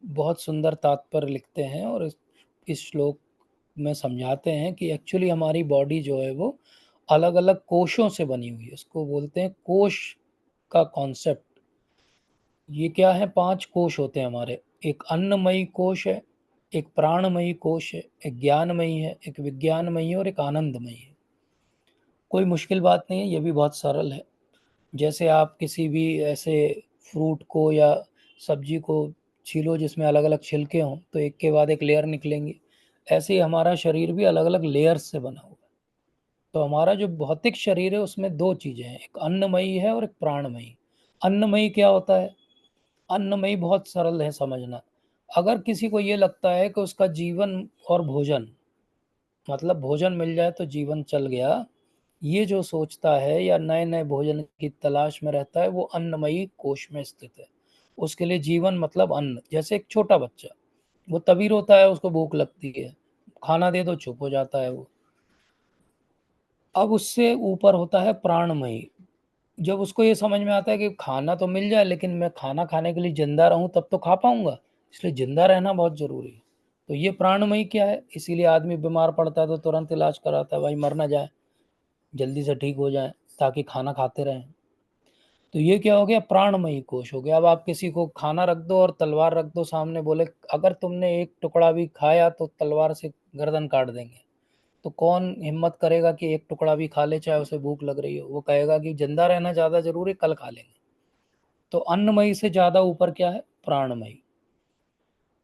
Speaker 1: बहुत सुंदर तात्पर्य लिखते हैं और इस श्लोक में समझाते हैं कि एक्चुअली हमारी बॉडी जो है वो अलग अलग कोशों से बनी हुई है। इसको बोलते हैं कोश का कॉन्सेप्ट। ये क्या है, 5 कोश होते हैं हमारे। एक अन्नमयी कोश है, एक प्राणमयी कोश है, एक ज्ञानमयी है, एक विज्ञानमयी है, और एक आनंदमयी है। कोई मुश्किल बात नहीं है, ये भी बहुत सरल है। जैसे आप किसी भी ऐसे फ्रूट को या सब्जी को छीलो जिसमें अलग अलग छिलके हों, तो एक के बाद एक लेयर निकलेंगी। ऐसे ही हमारा शरीर भी अलग अलग लेयर्स से बना हुआ है। तो हमारा जो भौतिक शरीर है उसमें 2 चीज़ें हैं, एक अन्नमयी है और एक प्राणमयी। अन्नमयी क्या होता है, अन्नमयी बहुत सरल है समझना। अगर किसी को ये लगता है कि उसका जीवन और भोजन, मतलब भोजन मिल जाए तो जीवन चल गया, ये जो सोचता है या नए नए भोजन की तलाश में रहता है, वो अन्नमयी कोश में स्थित है। उसके लिए जीवन मतलब अन्न। जैसे एक छोटा बच्चा, वो तभी रोता है, उसको भूख लगती है, खाना दे दो चुप हो जाता है वो। अब उससे ऊपर होता है प्राणमयी। जब उसको ये समझ में आता है कि खाना तो मिल जाए, लेकिन मैं खाना खाने के लिए जिंदा रहूं तब तो खा पाऊंगा, इसलिए जिंदा रहना बहुत जरूरी है। तो ये प्राणमयी क्या है, इसीलिए आदमी बीमार पड़ता है तो तुरंत इलाज कराता है, भाई मर ना जाए, जल्दी से ठीक हो जाए, ताकि खाना खाते रहें। तो ये क्या हो गया, प्राणमयी कोश हो गया। अब आप किसी को खाना रख दो और तलवार रख दो सामने, बोले अगर तुमने एक टुकड़ा भी खाया तो तलवार से गर्दन काट देंगे, तो कौन हिम्मत करेगा कि एक टुकड़ा भी खा ले, चाहे उसे भूख लग रही हो। वो कहेगा कि जिंदा रहना ज्यादा जरूरी, कल खा लेंगे। तो अन्नमयी से ज्यादा ऊपर क्या है, प्राणमयी।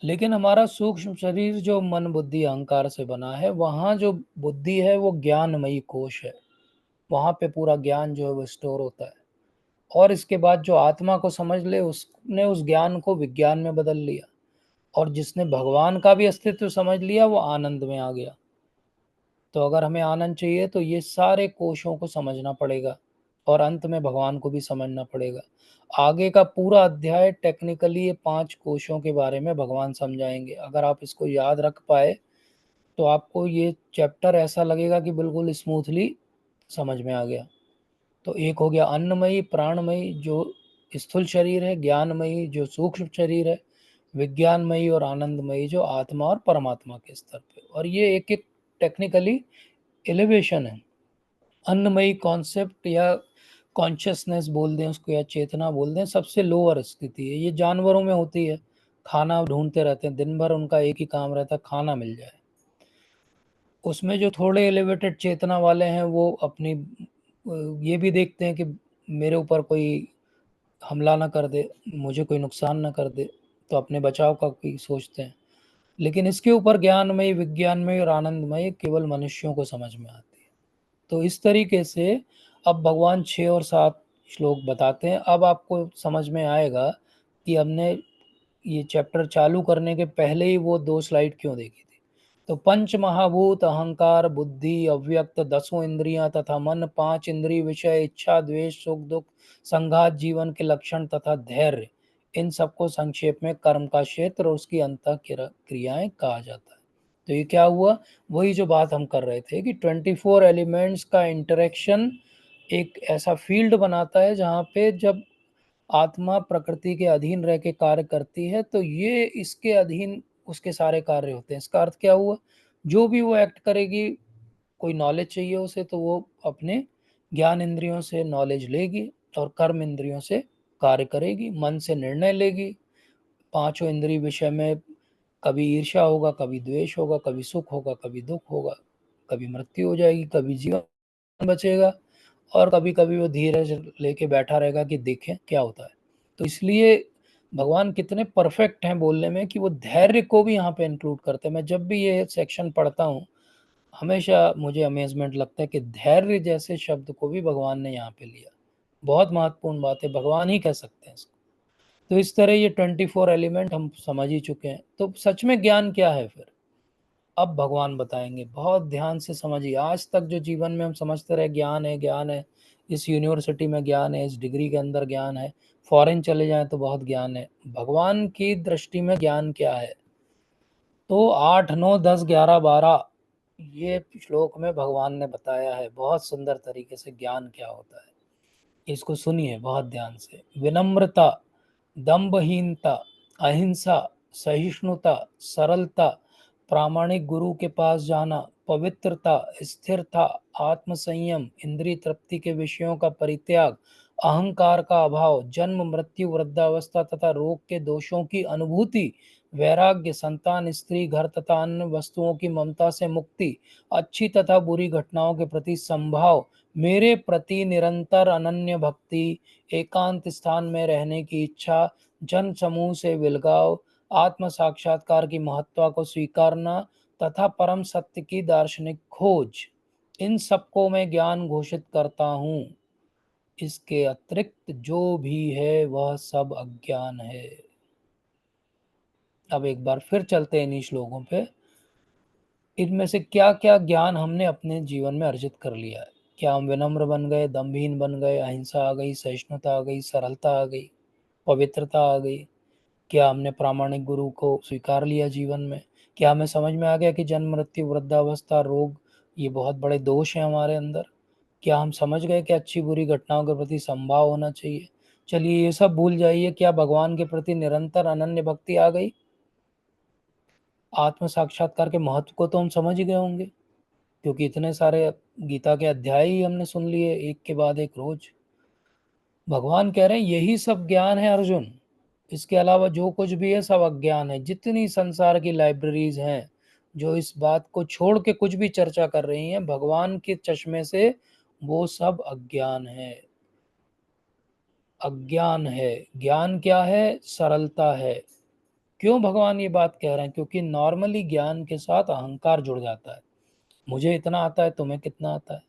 Speaker 1: लेकिन हमारा सूक्ष्म शरीर जो मन बुद्धि अहंकार से बना है, वहाँ जो बुद्धि है वो ज्ञानमयी कोश है। वहाँ पे पूरा ज्ञान जो है वो स्टोर होता है। और इसके बाद जो आत्मा को समझ ले, उसने उस ज्ञान को विज्ञान में बदल लिया। और जिसने भगवान का भी अस्तित्व समझ लिया, वो आनंद में आ गया। तो अगर हमें आनंद चाहिए तो ये सारे कोशों को समझना पड़ेगा, और अंत में भगवान को भी समझना पड़ेगा। आगे का पूरा अध्याय टेक्निकली ये 5 कोशों के बारे में भगवान समझाएंगे। अगर आप इसको याद रख पाए तो आपको ये चैप्टर ऐसा लगेगा कि बिल्कुल स्मूथली समझ में आ गया। तो एक हो गया अन्नमयी प्राणमयी जो स्थूल शरीर है, ज्ञानमयी जो सूक्ष्म शरीर है, विज्ञानमयी और आनंदमयी जो आत्मा और परमात्मा के स्तर पे। और ये एक एक टेक्निकली एलिवेशन है। अन्नमयी कॉन्सेप्ट या कॉन्शियसनेस बोल दें उसको, या चेतना बोल दें, सबसे लोअर स्थिति है। ये जानवरों में होती है, खाना ढूंढते रहते हैं दिन भर, उनका एक ही काम रहता है खाना मिल जाए। उसमें जो थोड़े एलिवेटेड चेतना वाले हैं वो अपनी ये भी देखते हैं कि मेरे ऊपर कोई हमला ना कर दे, मुझे कोई नुकसान ना कर दे, तो अपने बचाव का भी सोचते हैं। लेकिन इसके ऊपर ज्ञानमय विज्ञानमय और आनंदमय केवल मनुष्यों को समझ में आती है। तो इस तरीके से अब भगवान 6 और 7 श्लोक बताते हैं। अब आपको समझ में आएगा कि हमने ये चैप्टर चालू करने के पहले ही वो 2 स्लाइड क्यों देखी थी। तो पंच महाभूत अहंकार बुद्धि अव्यक्त 10 इंद्रियां तथा मन, 5 इंद्रिय विषय, इच्छा द्वेष सुख दुख संघात, जीवन के लक्षण तथा धैर्य, इन सबको संक्षेप में कर्म का क्षेत्र और उसकी अंत क्रियाएं कहा जाता है। तो ये क्या हुआ, वही जो बात हम कर रहे थे कि 24 एलिमेंट्स का इंटरेक्शन एक ऐसा फील्ड बनाता है जहाँ पे जब आत्मा प्रकृति के अधीन रह के कार्य करती है, तो ये इसके अधीन उसके सारे कार्य होते हैं। इसका अर्थ क्या हुआ? जो भी वो एक्ट करेगी, कोई नॉलेज चाहिए उसे तो वो अपने ज्ञान इंद्रियों से नॉलेज लेगी और कर्म इंद्रियों से कार्य करेगी, मन से निर्णय लेगी। पांचों इंद्रिय विषय में कभी ईर्ष्या होगा, कभी द्वेष होगा, कभी सुख होगा, कभी दुख होगा, कभी मृत्यु हो जाएगी, कभी जीवन बचेगा, और कभी कभी वो धीरज लेके बैठा रहेगा कि देखें क्या होता है। तो इसलिए भगवान कितने परफेक्ट हैं बोलने में कि वो धैर्य को भी यहाँ पे इंक्लूड करते हैं। मैं जब भी ये सेक्शन पढ़ता हूँ, हमेशा मुझे अमेजमेंट लगता है कि धैर्य जैसे शब्द को भी भगवान ने यहाँ पे लिया। बहुत महत्वपूर्ण बात है, भगवान ही कह सकते हैं इसको। तो इस तरह ये 24 एलिमेंट हम समझ ही चुके हैं। तो सच में ज्ञान क्या है फिर? अब भगवान बताएंगे। बहुत ध्यान से समझिए। आज तक जो जीवन में हम समझते रहे ज्ञान है, ज्ञान है, इस यूनिवर्सिटी में ज्ञान है, इस डिग्री के अंदर ज्ञान है, फॉरेन चले जाएं तो बहुत ज्ञान है। भगवान की दृष्टि में ज्ञान क्या है? तो 8, 9, 10, 11, 12 ये श्लोक में भगवान ने बताया है बहुत सुंदर तरीके से ज्ञान क्या होता है। इसको सुनिए बहुत ध्यान से। विनम्रता, दंभहीनता, अहिंसा, सहिष्णुता, सरलता, प्रामाणिक गुरु के पास जाना, पवित्रता, स्थिरता, आत्मसंयम, इंद्रिय तृप्ति के विषयों का परित्याग, अहंकार का अभाव, जन्म मृत्यु वृद्धावस्था तथा रोग के दोषों की अनुभूति, वैराग्य, संतान, स्त्री, घर तथा अन्य वस्तुओं की ममता से मुक्ति, अच्छी तथा बुरी घटनाओं के प्रति संभाव, मेरे प्रति निरंतर अनन्य भक्ति, एकांत स्थान में रहने की इच्छा, जन समूह से विलगाव, आत्म साक्षात्कार की महत्ता को स्वीकारना तथा परम सत्य की दार्शनिक खोज, इन सबको मैं ज्ञान घोषित करता हूँ। इसके अतिरिक्त जो भी है वह सब अज्ञान है। अब एक बार फिर चलते हैं इन्हीं श्लोकों पे। इनमें से क्या क्या ज्ञान हमने अपने जीवन में अर्जित कर लिया है? क्या हम विनम्र बन गए, दम्भहीन बन गए, अहिंसा आ गई, सहिष्णुता आ गई, सरलता आ गई, पवित्रता आ गई? क्या हमने प्रामाणिक गुरु को स्वीकार लिया जीवन में? क्या हमें समझ में आ गया कि जन्म मृत्यु वृद्धावस्था रोग ये बहुत बड़े दोष हैं हमारे अंदर? क्या हम समझ गए कि अच्छी बुरी घटनाओं के प्रति संभाव होना चाहिए? चलिए ये सब भूल जाइए। क्या भगवान के प्रति निरंतर अनन्य भक्ति आ गई? आत्म साक्षात्कार के महत्व को तो हम समझ ही गए होंगे, क्योंकि इतने सारे गीता के अध्याय ही हमने सुन लिए एक के बाद एक रोज। भगवान कह रहे हैं यही सब ज्ञान है अर्जुन। इसके अलावा जो कुछ भी है सब अज्ञान है। जितनी संसार की लाइब्रेरीज हैं जो इस बात को छोड़ के कुछ भी चर्चा कर रही हैं भगवान के चश्मे से, वो सब अज्ञान है। अज्ञान है। ज्ञान क्या है? सरलता है। क्यों भगवान ये बात कह रहे हैं? क्योंकि नॉर्मली ज्ञान के साथ अहंकार जुड़ जाता है। मुझे इतना आता है, तुम्हें कितना आता है?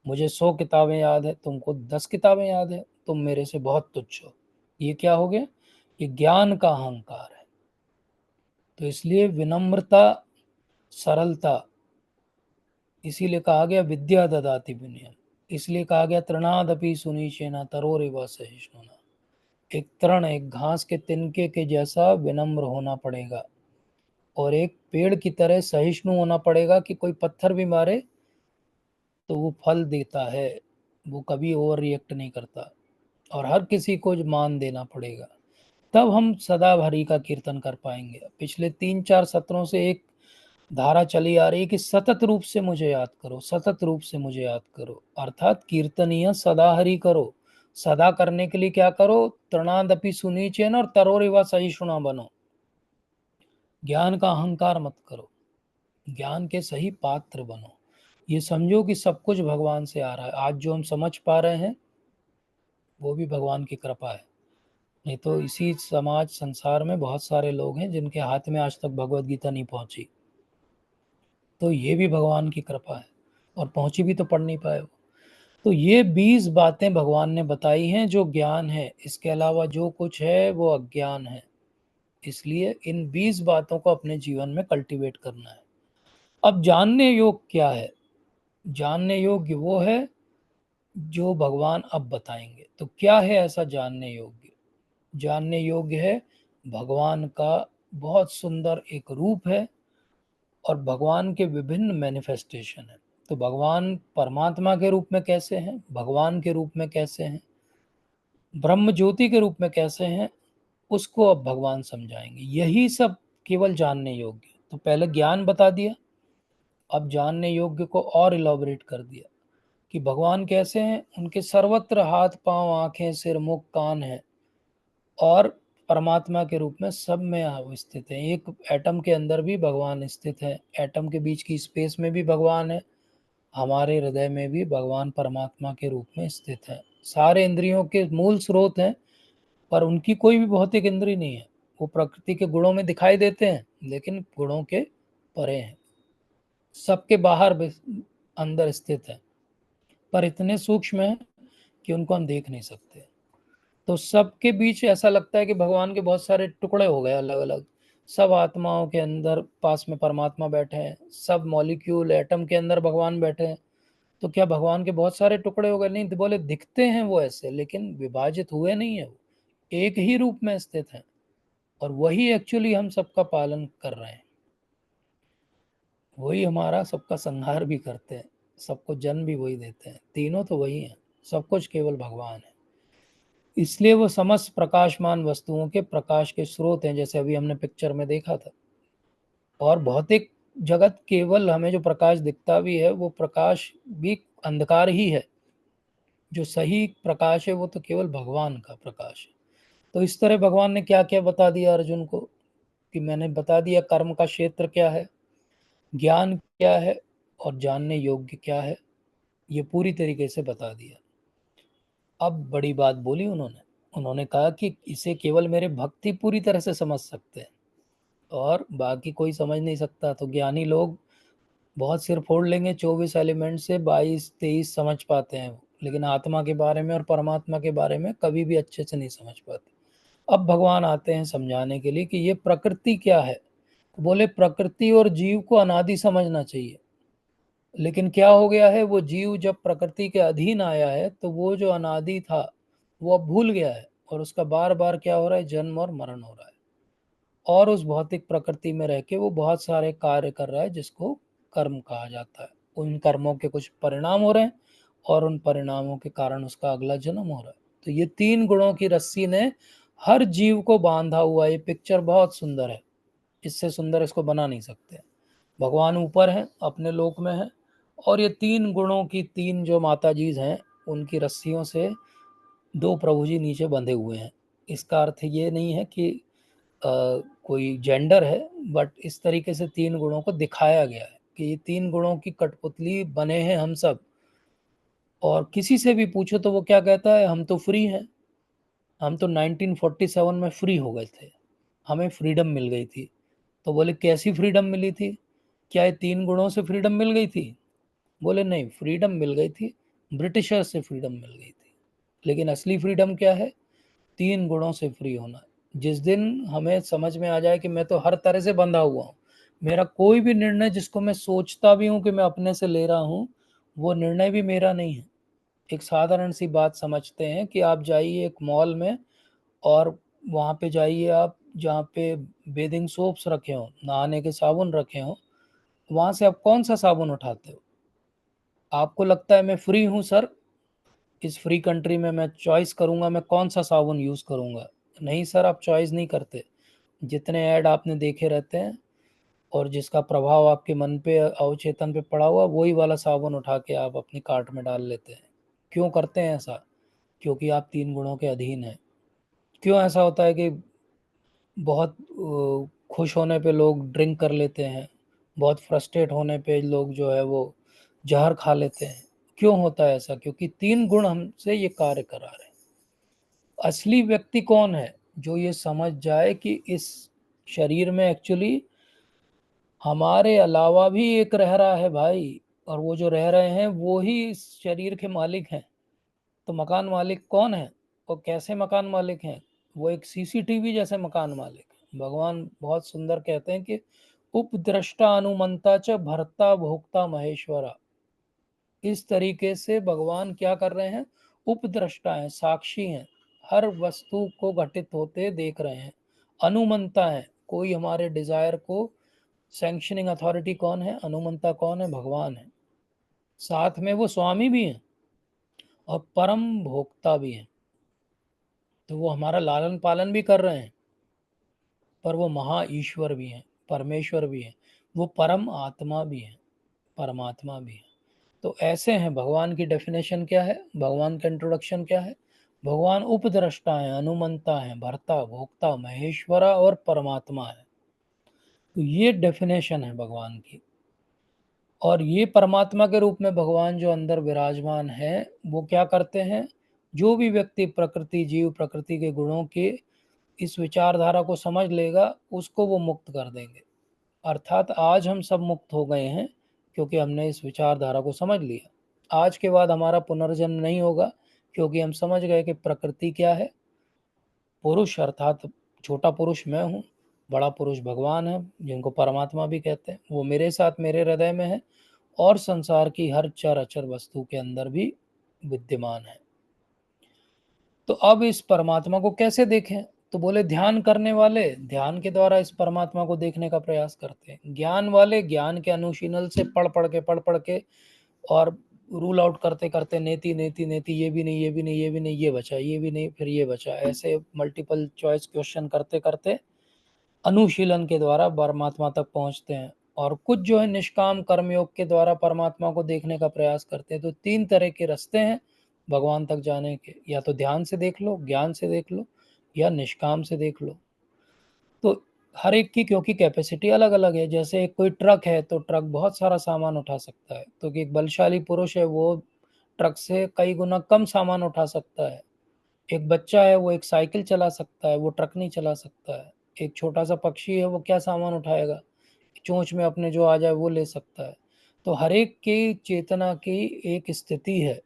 Speaker 1: मुझे 100 किताबें याद है, तुमको 10 किताबें याद है, तुम मेरे से बहुत तुच्छ हो। ये क्या हो गया? ये ज्ञान का अहंकार है। तो इसलिए विनम्रता, सरलता, इसीलिए कहा गया विद्या ददाति विनयम। इसलिए कहा गया तृणादपि सुनीचेना तरोरिव सहिष्णुना। एक तृण, एक घास के तिनके के जैसा विनम्र होना पड़ेगा, और एक पेड़ की तरह सहिष्णु होना पड़ेगा कि कोई पत्थर भी मारे तो वो फल देता है, वो कभी ओवर रिएक्ट नहीं करता, और हर किसी को मान देना पड़ेगा। तब हम सदा हरि का कीर्तन कर पाएंगे। पिछले 3-4 सत्रों से एक धारा चली आ रही है कि सतत रूप से मुझे याद करो, सतत रूप से मुझे याद करो, अर्थात कीर्तनीय सदा हरि करो। सदा करने के लिए क्या करो? तृणादपि सुनीचेन और तरोरिवा सहिष्णुना बनो। ज्ञान का अहंकार मत करो, ज्ञान के सही पात्र बनो। ये समझो कि सब कुछ भगवान से आ रहा है। आज जो हम समझ पा रहे हैं वो भी भगवान की कृपा है। नहीं तो इसी समाज संसार में बहुत सारे लोग हैं जिनके हाथ में आज तक भगवत गीता नहीं पहुंची। तो ये भी भगवान की कृपा है, और पहुंची भी तो पढ़ नहीं पाए वो। तो ये 20 बातें भगवान ने बताई हैं जो ज्ञान है। इसके अलावा जो कुछ है वो अज्ञान है। इसलिए इन 20 बातों को अपने जीवन में कल्टीवेट करना है। अब जानने योग क्या है? जानने योग्य वो है जो भगवान अब बताएंगे। तो क्या है ऐसा जानने योग्य? जानने योग्य है भगवान का बहुत सुंदर एक रूप है, और भगवान के विभिन्न मैनिफेस्टेशन है। तो भगवान परमात्मा के रूप में कैसे हैं, भगवान के रूप में कैसे हैं, ब्रह्म ज्योति के रूप में कैसे हैं, उसको अब भगवान समझाएंगे। यही सब केवल जानने योग्य। तो पहले ज्ञान बता दिया, अब जानने योग्य को और इलॉबरेट कर दिया कि भगवान कैसे हैं। उनके सर्वत्र हाथ पांव आंखें सिर मुख कान है, और परमात्मा के रूप में सब में वो स्थित है। एक एटम के अंदर भी भगवान स्थित है, एटम के बीच की स्पेस में भी भगवान है, हमारे हृदय में भी भगवान परमात्मा के रूप में स्थित है। सारे इंद्रियों के मूल स्रोत हैं, पर उनकी कोई भी भौतिक इंद्रिय नहीं है। वो प्रकृति के गुणों में दिखाई देते हैं, लेकिन गुणों के परे हैं, सबके बाहर अंदर स्थित है, पर इतने सूक्ष्म है कि उनको हम देख नहीं सकते। तो सबके बीच ऐसा लगता है कि भगवान के बहुत सारे टुकड़े हो गए अलग अलग। सब आत्माओं के अंदर पास में परमात्मा बैठे हैं, सब मॉलिक्यूल एटम के अंदर भगवान बैठे हैं। तो क्या भगवान के बहुत सारे टुकड़े हो गए? नहीं, तो बोले दिखते हैं वो ऐसे, लेकिन विभाजित हुए नहीं है, वो एक ही रूप में स्थित है। और वही एक्चुअली हम सबका पालन कर रहे हैं, वही हमारा सबका संहार भी करते हैं, सबको जन्म भी वही देते हैं। तीनों तो वही हैं, सब कुछ केवल भगवान है। इसलिए वो समस्त प्रकाशमान वस्तुओं के प्रकाश के स्रोत हैं, जैसे अभी हमने पिक्चर में देखा था। और भौतिक जगत केवल हमें जो प्रकाश दिखता भी है, वो प्रकाश भी अंधकार ही है। जो सही प्रकाश है वो तो केवल भगवान का प्रकाश है। तो इस तरह भगवान ने क्या क्या बता दिया अर्जुन को, कि मैंने बता दिया कर्म का क्षेत्र क्या है, ज्ञान क्या है, और जानने योग्य क्या है। ये पूरी तरीके से बता दिया। अब बड़ी बात बोली उन्होंने। उन्होंने कहा कि इसे केवल मेरे भक्ति पूरी तरह से समझ सकते हैं, और बाकी कोई समझ नहीं सकता। तो ज्ञानी लोग बहुत सिर फोड़ लेंगे, 24 एलिमेंट से 22-23 समझ पाते हैं, लेकिन आत्मा के बारे में और परमात्मा के बारे में कभी भी अच्छे से नहीं समझ पाते। अब भगवान आते हैं समझाने के लिए कि ये प्रकृति क्या है। तो बोले प्रकृति और जीव को अनादि समझना चाहिए, लेकिन क्या हो गया है, वो जीव जब प्रकृति के अधीन आया है तो वो जो अनादि था वो अब भूल गया है, और उसका बार बार क्या हो रहा है, जन्म और मरण हो रहा है। और उस भौतिक प्रकृति में रह के वो बहुत सारे कार्य कर रहा है, जिसको कर्म कहा जाता है। उन कर्मों के कुछ परिणाम हो रहे हैं, और उन परिणामों के कारण उसका अगला जन्म हो रहा है। तो ये तीन गुणों की रस्सी ने हर जीव को बांधा हुआ। ये पिक्चर बहुत सुंदर है, इससे सुंदर इसको बना नहीं सकते। भगवान ऊपर है, अपने लोक में है, और ये तीन गुणों की तीन जो माता जी हैं, उनकी रस्सियों से दो प्रभु जी नीचे बंधे हुए हैं। इसका अर्थ ये नहीं है कि कोई जेंडर है, बट इस तरीके से तीन गुणों को दिखाया गया है कि ये तीन गुणों की कठपुतली बने हैं हम सब। और किसी से भी पूछो तो वो क्या कहता है, हम तो फ्री हैं। हम तो 1947 में फ्री हो गए थे, हमें फ्रीडम मिल गई थी। तो बोले कैसी फ्रीडम मिली थी, क्या ये तीन गुणों से फ्रीडम मिल गई थी? बोले नहीं, फ्रीडम मिल गई थी, ब्रिटिशर से फ्रीडम मिल गई थी। लेकिन असली फ्रीडम क्या है? तीन गुणों से फ्री होना। जिस दिन हमें समझ में आ जाए कि मैं तो हर तरह से बंधा हुआ हूँ, मेरा कोई भी निर्णय जिसको मैं सोचता भी हूँ कि मैं अपने से ले रहा हूँ, वो निर्णय भी मेरा नहीं है। एक साधारण सी बात समझते हैं कि आप जाइए एक मॉल में, और वहाँ पे जाइए आप जहाँ पे बेदिंग सोप्स रखे हों, नहाने के साबुन रखे हों, वहाँ से आप कौन सा साबुन उठाते हो? आपको लगता है मैं फ्री हूँ सर, इस फ्री कंट्री में मैं चॉइस करूंगा मैं कौन सा साबुन यूज़ करूंगा? नहीं सर, आप चॉइस नहीं करते। जितने ऐड आपने देखे रहते हैं, और जिसका प्रभाव आपके मन पे अवचेतन पे पड़ा हुआ, वही वाला साबुन उठा के आप अपनी कार्ट में डाल लेते हैं। क्यों करते हैं ऐसा? क्योंकि आप तीन गुणों के अधीन हैं। क्यों ऐसा होता है कि बहुत खुश होने पे लोग ड्रिंक कर लेते हैं, बहुत फ्रस्ट्रेट होने पे लोग जो है वो जहर खा लेते हैं? क्यों होता है ऐसा? क्योंकि तीन गुण हमसे ये कार्य करा रहे हैं। असली व्यक्ति कौन है? जो ये समझ जाए कि इस शरीर में एक्चुअली हमारे अलावा भी एक रह रहा है भाई, और वो जो रह रहे हैं वो ही इस शरीर के मालिक हैं। तो मकान मालिक कौन है, और कैसे मकान मालिक हैं? वो एक सीसीटीवी जैसे मकान मालिक है। भगवान बहुत सुंदर कहते हैं कि उपद्रष्टा अनुमंता च भर्ता भोक्ता महेश्वरा। इस तरीके से भगवान क्या कर रहे हैं, उपद्रष्टा हैं, साक्षी हैं, हर वस्तु को घटित होते देख रहे हैं। अनुमंता है, कोई हमारे डिजायर को सैंक्शनिंग अथॉरिटी कौन है, अनुमंता कौन है, भगवान है। साथ में वो स्वामी भी हैं, और परम भोक्ता भी हैं। तो वो हमारा लालन पालन भी कर रहे हैं, पर वो महा ईश्वर भी हैं, परमेश्वर भी हैं, वो परम आत्मा भी हैं, परमात्मा भी है। तो ऐसे हैं। भगवान की डेफिनेशन क्या है, भगवान का इंट्रोडक्शन क्या है? भगवान उपद्रष्टा है, अनुमंता है, भर्ता, भोक्ता, महेश्वरा और परमात्मा है। तो ये डेफिनेशन है भगवान की। और ये परमात्मा के रूप में भगवान जो अंदर विराजमान है, वो क्या करते हैं? जो भी व्यक्ति प्रकृति, जीव प्रकृति के गुणों के इस विचारधारा को समझ लेगा, उसको वो मुक्त कर देंगे। अर्थात आज हम सब मुक्त हो गए हैं, क्योंकि हमने इस विचारधारा को समझ लिया। आज के बाद हमारा पुनर्जन्म नहीं होगा, क्योंकि हम समझ गए कि प्रकृति क्या है। पुरुष अर्थात छोटा पुरुष मैं हूँ, बड़ा पुरुष भगवान है, जिनको परमात्मा भी कहते हैं। वो मेरे साथ मेरे हृदय में है, और संसार की हर चर अचर वस्तु के अंदर भी विद्यमान है। तो अब इस परमात्मा को कैसे देखें? तो बोले ध्यान करने वाले ध्यान के द्वारा इस परमात्मा को देखने का प्रयास करते हैं, ज्ञान वाले ज्ञान के अनुशीलन से पढ़ पढ़ के और रूल आउट करते करते, नेति नेति नेति, ये भी नहीं, ये भी नहीं, ये भी नहीं, ये बचा, ये भी नहीं, फिर ये बचा, ऐसे मल्टीपल चॉइस क्वेश्चन करते करते अनुशीलन के द्वारा परमात्मा तक पहुंचते हैं। और कुछ जो है निष्काम कर्मयोग के द्वारा परमात्मा को देखने का प्रयास करते हैं। तो तीन तरह के रास्ते हैं भगवान तक जाने के, या तो ध्यान से देख लो, ज्ञान से देख लो, या निष्काम से देख लो। तो हर एक की क्योंकि कैपेसिटी अलग अलग है। जैसे एक कोई ट्रक है, तो ट्रक बहुत सारा सामान उठा सकता है, तो कि एक बलशाली पुरुष है, वो ट्रक से कई गुना कम सामान उठा सकता है। एक बच्चा है, वो एक साइकिल चला सकता है, वो ट्रक नहीं चला सकता है। एक छोटा सा पक्षी है, वो क्या सामान उठाएगा? चोंच में अपने जो आ जाए वो ले सकता है। तो हर एक की चेतना की एक स्थिति है।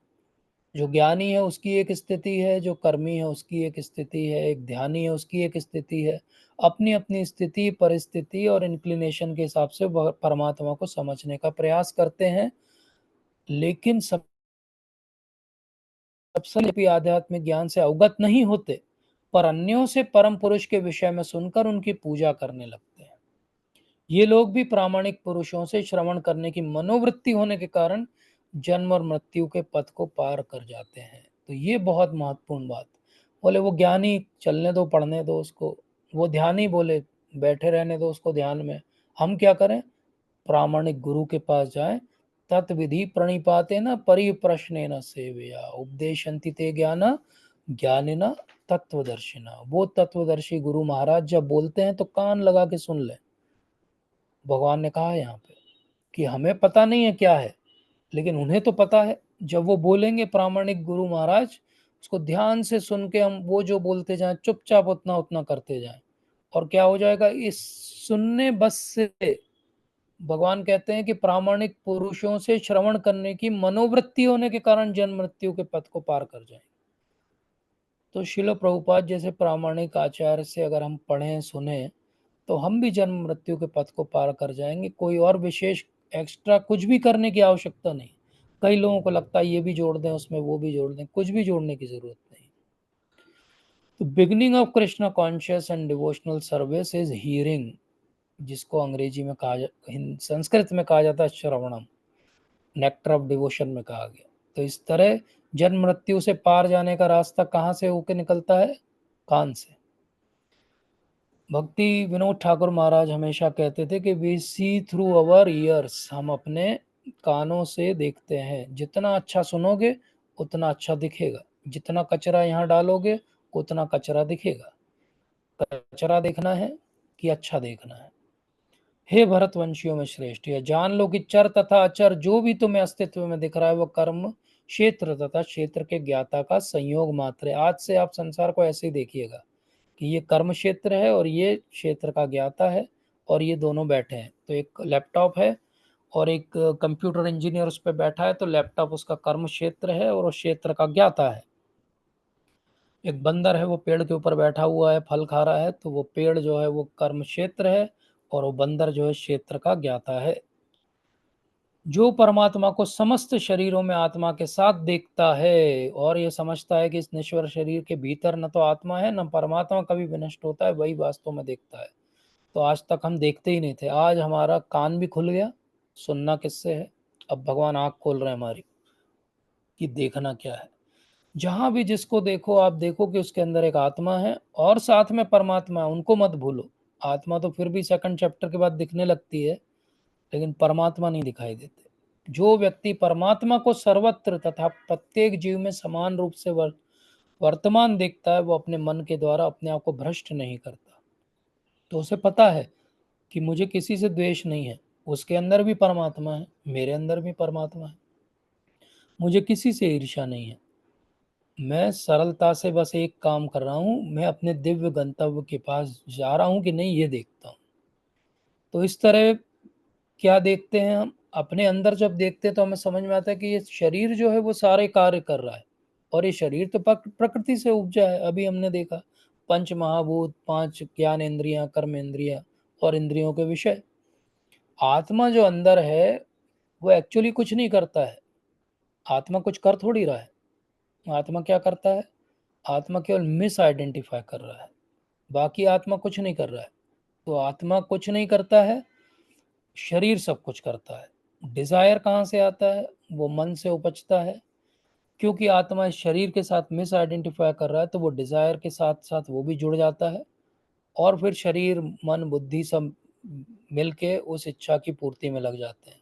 Speaker 1: जो ज्ञानी है उसकी एक स्थिति है, जो कर्मी है उसकी एक स्थिति है, एक ध्यानी है उसकी एक स्थिति है। अपनी अपनी स्थिति, परिस्थिति और इंक्लिनेशन के हिसाब से वह परमात्मा को समझने का प्रयास करते हैं। लेकिन सबसे भी आध्यात्मिक ज्ञान से अवगत नहीं होते, पर अन्यों से परम पुरुष के विषय में सुनकर उनकी पूजा करने लगते हैं। ये लोग भी प्रामाणिक पुरुषों से श्रवण करने की मनोवृत्ति होने के कारण जन्म और मृत्यु के पथ को पार कर जाते हैं। तो ये बहुत महत्वपूर्ण बात। बोले वो ज्ञानी चलने दो, पढ़ने दो उसको, वो ध्यानी बोले बैठे रहने दो उसको ध्यान में। हम क्या करें? प्रामाणिक गुरु के पास जाएं। तत्विधि प्रणिपाते न परिप्रश्ने न सेवया उपदेशंति ते ज्ञान ज्ञानिना तत्वदर्शिना। वो तत्वदर्शी गुरु महाराज जब बोलते हैं तो कान लगा के सुन ले। भगवान ने कहा यहाँ पे कि हमें पता नहीं है क्या है, लेकिन उन्हें तो पता है। जब वो बोलेंगे प्रामाणिक गुरु महाराज, उसको ध्यान से सुन के हम वो जो बोलते जाएं, चुपचाप उतना उतना करते जाएं। और क्या हो जाएगा? इस सुनने बस से भगवान कहते हैं कि प्रामाणिक पुरुषों से श्रवण करने की मनोवृत्ति होने के कारण जन्म मृत्यु के पथ को पार कर जाएं। तो शिल प्रभुपाद जैसे प्रामाणिक आचार्य से अगर हम पढ़ें सुने, तो हम भी जन्म मृत्यु के पथ को पार कर जाएंगे। कोई और विशेष एक्स्ट्रा कुछ भी करने की आवश्यकता नहीं। कई लोगों को लगता है ये भी जोड़ दें उसमें, वो भी जोड़ दें, कुछ भी जोड़ने की जरूरत नहीं। तो beginning of Krishna conscious and devotional service is hearing, जिसको अंग्रेजी में संस्कृत में कहा जाता है श्रवणम, नेक्टर ऑफ डिवोशन में कहा गया। तो इस तरह जन्म मृत्यु से पार जाने का रास्ता कहाँ से होकर निकलता है? कान से। भक्ति विनोद ठाकुर महाराज हमेशा कहते थे कि we see through our ears, हम अपने कानों से देखते हैं। जितना अच्छा सुनोगे उतना अच्छा दिखेगा, जितना कचरा यहाँ डालोगे उतना कचरा दिखेगा। कचरा देखना है कि अच्छा देखना है? हे भरतवंशियों में श्रेष्ठ, यह जान लो कि चर तथा अचर जो भी तुम्हें अस्तित्व में दिख रहा है, वह कर्म क्षेत्र तथा क्षेत्र के ज्ञाता का संयोग मात्र है। आज से आप संसार को ऐसे ही देखिएगा कि ये कर्म क्षेत्र है और ये क्षेत्र का ज्ञाता है, और ये दोनों बैठे हैं। तो एक लैपटॉप है और एक कंप्यूटर इंजीनियर उस पर बैठा है, तो लैपटॉप उसका कर्म क्षेत्र है और उस क्षेत्र का ज्ञाता है। एक बंदर है, वो पेड़ के ऊपर बैठा हुआ है, फल खा रहा है, तो वो पेड़ जो है वो कर्म क्षेत्र है, और वो बंदर जो है क्षेत्र का ज्ञाता है। जो परमात्मा को समस्त शरीरों में आत्मा के साथ देखता है और ये समझता है कि इस नश्वर शरीर के भीतर न तो आत्मा है न परमात्मा कभी विनष्ट होता है, वही वास्तव में देखता है। तो आज तक हम देखते ही नहीं थे, आज हमारा कान भी खुल गया। सुनना किससे है? अब भगवान आंख खोल रहे हैं हमारी कि देखना क्या है। जहां भी जिसको देखो आप देखो कि उसके अंदर एक आत्मा है और साथ में परमात्मा है, उनको मत भूलो। आत्मा तो फिर भी सेकंड चैप्टर के बाद दिखने लगती है, लेकिन परमात्मा नहीं दिखाई देते। जो व्यक्ति परमात्मा को सर्वत्र तथा प्रत्येक जीव में समान रूप से वर्तमान देखता है, वो अपने मन के द्वारा अपने आप को भ्रष्ट नहीं करता। तो उसे पता है कि मुझे किसी से द्वेष नहीं है, उसके अंदर भी परमात्मा है, मेरे अंदर भी परमात्मा है, मुझे किसी से ईर्ष्या नहीं है। मैं सरलता से बस एक काम कर रहा हूँ, मैं अपने दिव्य गंतव्य के पास जा रहा हूँ कि नहीं, ये देखता हूँ। तो इस तरह क्या देखते हैं हम अपने अंदर, जब देखते हैं तो हमें समझ में आता है कि ये शरीर जो है वो सारे कार्य कर रहा है, और ये शरीर तो प्रकृति से उपजा है। अभी हमने देखा पंच महाभूत, पांच ज्ञान इंद्रियां, कर्म इंद्रियां और इंद्रियों के विषय। आत्मा जो अंदर है वो एक्चुअली कुछ नहीं करता है। आत्मा कुछ कर थोड़ी रहा है। आत्मा क्या करता है? आत्मा केवल मिस आइडेंटिफाई कर रहा है, बाकी आत्मा कुछ नहीं कर रहा है। तो आत्मा कुछ नहीं करता है, शरीर सब कुछ करता है। डिजायर कहाँ से आता है? वो मन से उपजता है। क्योंकि आत्मा इस शरीर के साथ मिस आइडेंटिफाई कर रहा है, तो वो डिजायर के साथ साथ वो भी जुड़ जाता है, और फिर शरीर मन बुद्धि सब मिलके उस इच्छा की पूर्ति में लग जाते हैं।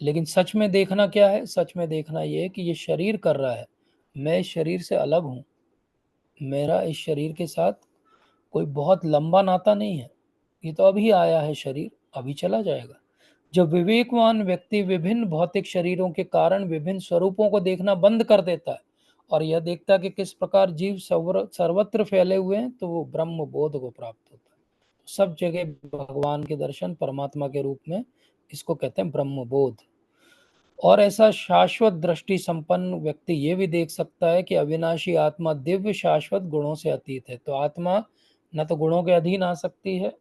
Speaker 1: लेकिन सच में देखना क्या है? सच में देखना ये है कि ये शरीर कर रहा है, मैं इस शरीर से अलग हूँ। मेरा इस शरीर के साथ कोई बहुत लंबा नाता नहीं है। ये तो अभी आया है शरीर, अभी चला जाएगा। जब विवेकवान व्यक्ति विभिन्न भौतिक शरीरों के कारण विभिन्न स्वरूपों को देखना बंद कर देता है और यह देखता है कि किस प्रकार जीव सर्वत्र फैले हुए हैं, तो वो ब्रह्म बोध को प्राप्त होता है। तो सब जगह भगवान के दर्शन परमात्मा के रूप में, इसको कहते हैं ब्रह्म बोध। और ऐसा शाश्वत दृष्टि संपन्न व्यक्ति ये भी देख सकता है कि अविनाशी आत्मा दिव्य शाश्वत गुणों से अतीत है। तो आत्मा न तो गुणों के अधीन आ सकती है,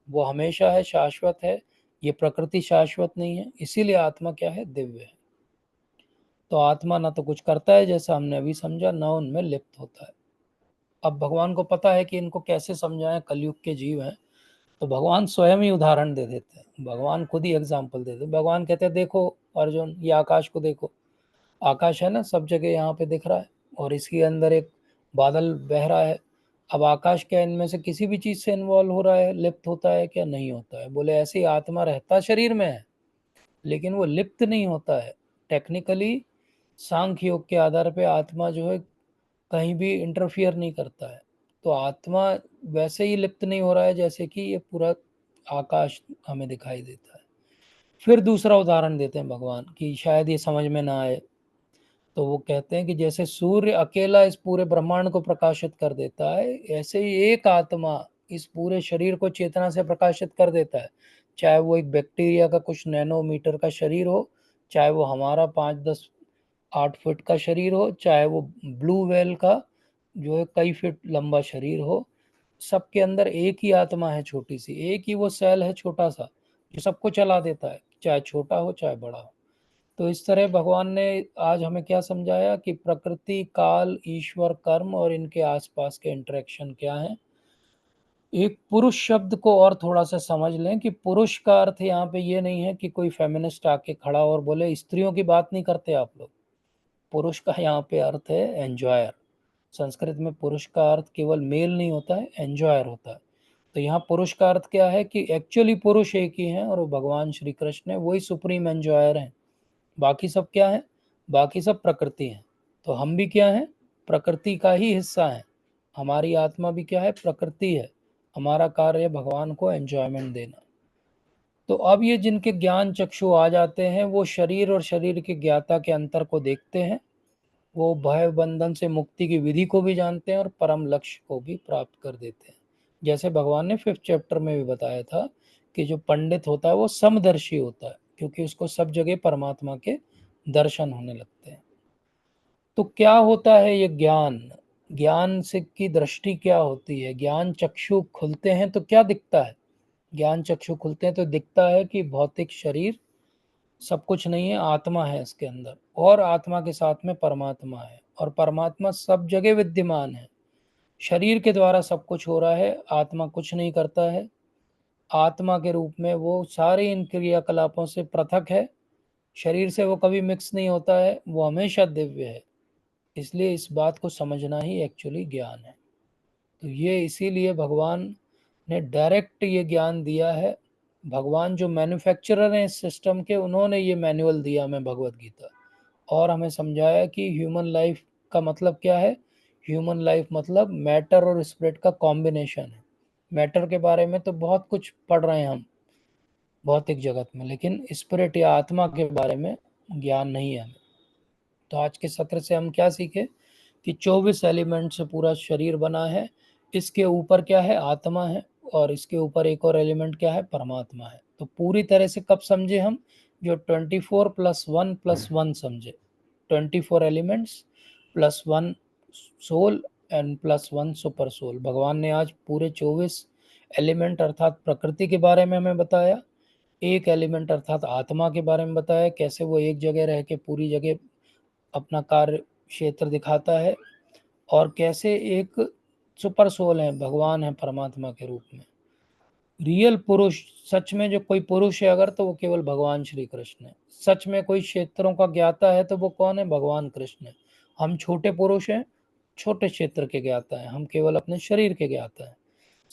Speaker 1: वो हमेशा है, शाश्वत है। ये प्रकृति शाश्वत नहीं है, इसीलिए आत्मा क्या है? दिव्य है। तो आत्मा न तो कुछ करता है जैसा हमने अभी समझा, न उनमें लिप्त होता है। अब भगवान को पता है कि इनको कैसे समझाएं, कलयुग के जीव हैं, तो भगवान स्वयं ही उदाहरण दे देते हैं। भगवान खुद ही एग्जाम्पल देते हैं। भगवान कहते हैं देखो अर्जुन, ये आकाश को देखो। आकाश है ना, सब जगह यहाँ पे दिख रहा है, और इसके अंदर एक बादल बह रहा है। अब आकाश क्या इनमें से किसी भी चीज से इन्वॉल्व हो रहा है, लिप्त होता है क्या? नहीं होता है। बोले ऐसे ही आत्मा रहता शरीर में है, लेकिन वो लिप्त नहीं होता है। टेक्निकली सांख्य योग के आधार पे आत्मा जो है कहीं भी इंटरफियर नहीं करता है। तो आत्मा वैसे ही लिप्त नहीं हो रहा है जैसे कि ये पूरा आकाश हमें दिखाई देता है। फिर दूसरा उदाहरण देते हैं भगवान कि शायद ये समझ में ना आए, तो वो कहते हैं कि जैसे सूर्य अकेला इस पूरे ब्रह्मांड को प्रकाशित कर देता है, ऐसे ही एक आत्मा इस पूरे शरीर को चेतना से प्रकाशित कर देता है। चाहे वो एक बैक्टीरिया का कुछ नैनोमीटर का शरीर हो, चाहे वो हमारा 5, 10, 8 फीट का शरीर हो, चाहे वो ब्लू व्हेल का जो है कई फीट लंबा शरीर हो। सबके अंदर एक ही आत्मा है, छोटी सी, एक ही वो सेल है छोटा सा, जो सबको चला देता है, चाहे छोटा हो चाहे बड़ा हो। तो इस तरह भगवान ने आज हमें क्या समझाया कि प्रकृति, काल, ईश्वर, कर्म और इनके आसपास के इंटरेक्शन क्या है। एक पुरुष शब्द को और थोड़ा सा समझ लें कि पुरुष का अर्थ यहाँ पे ये नहीं है कि कोई फेमिनिस्ट आके खड़ा और बोले स्त्रियों की बात नहीं करते आप लोग। पुरुष का यहाँ पे अर्थ है एंजॉयर। संस्कृत में पुरुष का अर्थ केवल मेल नहीं होता है, एंजॉयर होता है। तो यहाँ पुरुष का अर्थ क्या है कि एक्चुअली पुरुष एक ही है, और वो भगवान श्री कृष्ण है, वही सुप्रीम एंजॉयर है। बाकी सब क्या है? बाकी सब प्रकृति है। तो हम भी क्या है? प्रकृति का ही हिस्सा है। हमारी आत्मा भी क्या है? प्रकृति है। हमारा कार्य है भगवान को एंजॉयमेंट देना। तो अब ये जिनके ज्ञान चक्षु आ जाते हैं, वो शरीर और शरीर के ज्ञाता के अंतर को देखते हैं। वो भय बंधन से मुक्ति की विधि को भी जानते हैं और परम लक्ष्य को भी प्राप्त कर देते हैं। जैसे भगवान ने 5th चैप्टर में भी बताया था कि जो पंडित होता है वो समदर्शी होता है, क्योंकि उसको सब जगह परमात्मा के दर्शन होने लगते हैं। तो क्या होता है ये ज्ञान? ज्ञान से की दृष्टि क्या होती है? ज्ञान चक्षु खुलते हैं तो क्या दिखता है? ज्ञान चक्षु खुलते हैं तो दिखता है कि भौतिक शरीर सब कुछ नहीं है, आत्मा है इसके अंदर, और आत्मा के साथ में परमात्मा है, और परमात्मा सब जगह विद्यमान है। शरीर के द्वारा सब कुछ हो रहा है, आत्मा कुछ नहीं करता है। आत्मा के रूप में वो सारे इन क्रियाकलापों से पृथक है। शरीर से वो कभी मिक्स नहीं होता है, वो हमेशा दिव्य है। इसलिए इस बात को समझना ही एक्चुअली ज्ञान है। तो ये इसीलिए भगवान ने डायरेक्ट ये ज्ञान दिया है। भगवान जो मैन्युफैक्चरर हैं इस सिस्टम के, उन्होंने ये मैनुअल दिया हमें भगवत गीता, और हमें समझाया कि ह्यूमन लाइफ का मतलब क्या है। ह्यूमन लाइफ मतलब मैटर और स्पिरिट का कॉम्बिनेशन है। मैटर के बारे में तो बहुत कुछ पढ़ रहे हैं हम भौतिक जगत में, लेकिन स्पिरिट या आत्मा के बारे में ज्ञान नहीं है हमें। तो आज के सत्र से हम क्या सीखे कि 24 एलिमेंट से पूरा शरीर बना है। इसके ऊपर क्या है, आत्मा है, और इसके ऊपर एक और एलिमेंट क्या है, परमात्मा है। तो पूरी तरह से कब समझे हम, जो 24+1+1 समझे। 24 elements +1 soul and +1 super soul. भगवान ने आज पूरे 24 एलिमेंट अर्थात प्रकृति के बारे में हमें बताया, एक एलिमेंट अर्थात आत्मा के बारे में बताया, कैसे वो एक जगह रह के पूरी जगह अपना कार्य क्षेत्र दिखाता है, और कैसे एक सुपर सोल है, भगवान है परमात्मा के रूप में। रियल पुरुष, सच में जो कोई पुरुष है अगर, तो वो केवल भगवान श्री कृष्ण है। सच में कोई क्षेत्रों का ज्ञाता है तो वो कौन है, भगवान कृष्ण है। हम छोटे पुरुष हैं, छोटे क्षेत्र के ज्ञाता है, हम केवल अपने शरीर के ज्ञाता है।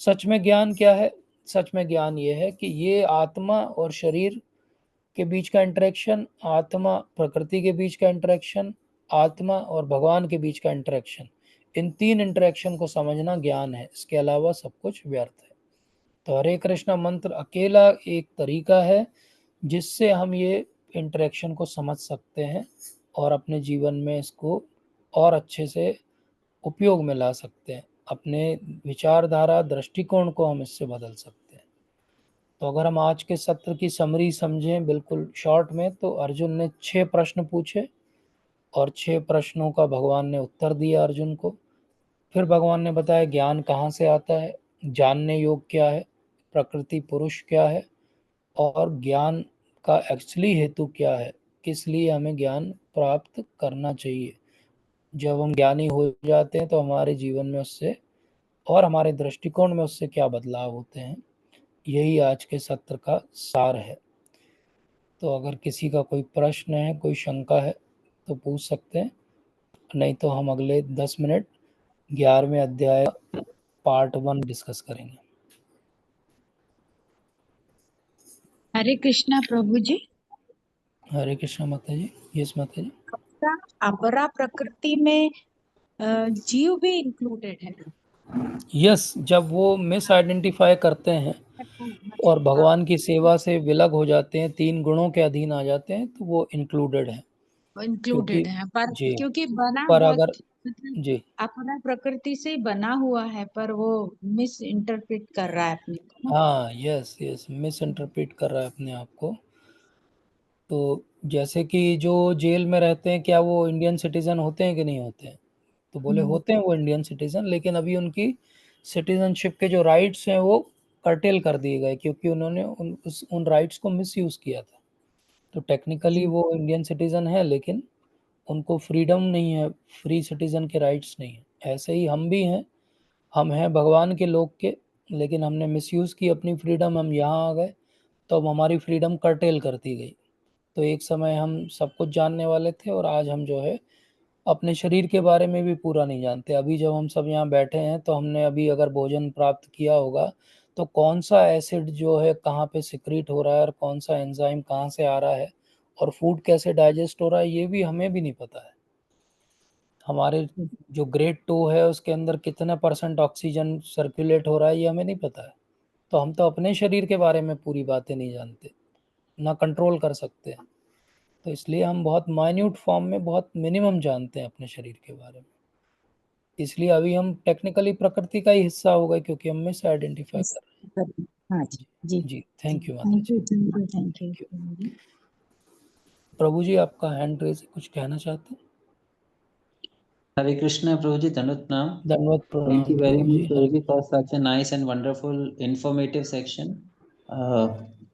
Speaker 1: सच में ज्ञान क्या है, सच में ज्ञान ये है कि ये आत्मा और शरीर के बीच का इंटरेक्शन, आत्मा प्रकृति के बीच का इंटरेक्शन, आत्मा और भगवान के बीच का इंटरेक्शन, इन तीन इंटरेक्शन को समझना ज्ञान है। इसके अलावा सब कुछ व्यर्थ है। तो हरे कृष्णा मंत्र अकेला एक तरीका है जिससे हम ये इंटरेक्शन को समझ सकते हैं और अपने जीवन में इसको और अच्छे से उपयोग में ला सकते हैं। अपने विचारधारा दृष्टिकोण को हम इससे बदल सकते हैं। तो अगर हम आज के सत्र की समरी समझें बिल्कुल शॉर्ट में, तो अर्जुन ने 6 प्रश्न पूछे और 6 प्रश्नों का भगवान ने उत्तर दिया अर्जुन को। फिर भगवान ने बताया ज्ञान कहाँ से आता है, जानने योग क्या है, प्रकृति पुरुष क्या है, और ज्ञान का एक्चुअली हेतु क्या है, किस लिए हमें ज्ञान प्राप्त करना चाहिए। जब हम ज्ञानी हो जाते हैं तो हमारे जीवन में उससे और हमारे दृष्टिकोण में उससे क्या बदलाव होते हैं, यही आज के सत्र का सार है। तो अगर किसी का कोई प्रश्न है, कोई शंका है तो पूछ सकते हैं, नहीं तो हम अगले 10 मिनट 11वें अध्याय पार्ट 1 डिस्कस करेंगे।
Speaker 2: हरे कृष्णा प्रभु जी।
Speaker 1: हरे कृष्णा माता जी। यस माता जी।
Speaker 2: अपरा प्रकृति में जीव भी इंक्लूडेड है।
Speaker 1: यस, जब वो मिस आइडेंटिफाई करते हैं और भगवान की सेवा से विलग हो जाते हैं, 3 गुणों के अधीन आ जाते हैं, तो वो इंक्लूडेड है। क्योंकि
Speaker 2: इंक्लूडेड है, पर
Speaker 1: जी,
Speaker 2: क्योंकि बना
Speaker 1: पर
Speaker 2: बहुत
Speaker 1: अगर
Speaker 2: मतलब
Speaker 1: जी,
Speaker 2: अपना प्रकृति से बना हुआ है, पर वो मिस इंटरप्रेट कर रहा है अपने को।
Speaker 1: हाँ, यस यस, मिस इंटरप्रेट कर रहा है अपने आप को। तो जैसे कि जो जेल में रहते हैं, क्या वो इंडियन सिटीजन होते हैं कि नहीं होते हैं? तो बोले होते हैं वो इंडियन सिटीजन, लेकिन अभी उनकी सिटीजनशिप के जो राइट्स हैं वो कर्टेल कर दिए गए, क्योंकि उन्होंने उन राइट्स को मिसयूज किया था। तो टेक्निकली
Speaker 2: जी
Speaker 1: वो इंडियन सिटीजन है, लेकिन उनको फ्रीडम नहीं है, फ्री सिटीजन के राइट्स नहीं है। ऐसे ही हम भी हैं, हम हैं भगवान के लोग के, लेकिन हमने मिसयूज की अपनी फ्रीडम, हम यहाँ आ गए, तो अब हमारी फ्रीडम कर्टेल कर दी गई। तो एक समय हम सब कुछ जानने वाले थे, और आज हम जो है अपने शरीर के बारे में भी पूरा नहीं जानते। अभी जब हम सब यहाँ बैठे हैं, तो हमने अभी अगर भोजन प्राप्त किया होगा, तो कौन सा एसिड जो है कहाँ पे सिक्रीट हो रहा है, और कौन सा एंजाइम कहाँ से आ रहा है, और फूड कैसे डाइजेस्ट हो रहा है, ये भी हमें भी नहीं पता है। हमारे जो ग्रेड 2 है उसके अंदर कितना % ऑक्सीजन सर्कुलेट हो रहा है, ये हमें नहीं पता है। तो हम तो अपने शरीर के बारे में पूरी बातें नहीं जानते, ना कंट्रोल कर सकते हैं। तो इसलिए हम बहुत माइन्यूट फॉर्म में बहुत मिनिमम जानते हैं अपने शरीर के बारे में। इसलिए अभी हम टेक्निकली प्रकृति का ही हिस्सा हो गए, क्योंकि हम मिस आइडेंटिफाई कर रहे
Speaker 2: हाँ
Speaker 1: हैं।
Speaker 2: जी
Speaker 1: जी
Speaker 2: जी
Speaker 1: जी,
Speaker 2: जी,
Speaker 1: थैंक यू माता
Speaker 2: थैंक
Speaker 1: जी।
Speaker 2: You thank you thank
Speaker 1: thank you.
Speaker 2: You.
Speaker 1: प्रभु जी, आपका हैंड रेज, कुछ कहना चाहते हैं?
Speaker 3: Hare Krishna, Prabhuji, Danut Nam.
Speaker 1: धन्यवाद,
Speaker 3: Thank you
Speaker 1: प्रणाम
Speaker 3: very
Speaker 1: Prabhu
Speaker 3: much,
Speaker 1: ji. Hare
Speaker 3: Prabhuji, for such a nice and wonderful, informative section.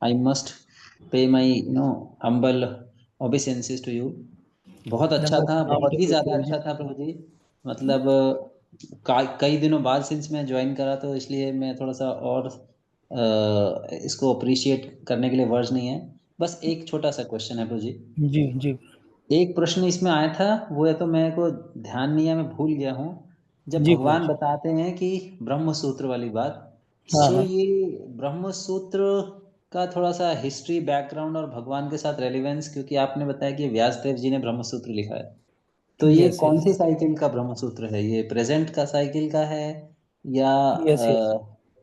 Speaker 3: I must pay my, humble obeisances to you. बहुत अच्छा
Speaker 1: धन्यवाद,
Speaker 3: था,
Speaker 1: प्रणाम
Speaker 3: बहुत ही ज्यादा
Speaker 1: प्रभु जी।
Speaker 3: अच्छा था प्रभु जी। मतलब कई दिनों बाद सिंस मैं ज्वाइन करा, तो इसलिए मैं थोड़ा सा और इसको अप्रिशिएट करने के लिए वर्ड्स नहीं है। बस एक छोटा सा क्वेश्चन है प्रभु जी।
Speaker 1: जी जी।
Speaker 3: एक प्रश्न इसमें आया था, वो या तो मेरे को ध्यान नहीं है, मैं भूल गया हूँ। जब
Speaker 1: जी प्रभु
Speaker 3: भगवान
Speaker 1: जी।
Speaker 3: बताते हैं कि ब्रह्म सूत्र वाली बात,
Speaker 1: हाँ
Speaker 3: सो
Speaker 1: हाँ।
Speaker 3: ये ब्रह्म सूत्र का थोड़ा सा हिस्ट्री बैकग्राउंड और भगवान के साथ रेलिवेंस, क्योंकि आपने बताया कि व्यासदेव जी ने ब्रह्म सूत्र लिखा है, तो ये
Speaker 1: यस
Speaker 3: कौन
Speaker 1: यस
Speaker 3: सी साइकिल का ब्रह्म सूत्र है? ये प्रेजेंट का साइकिल का है या
Speaker 1: यस यस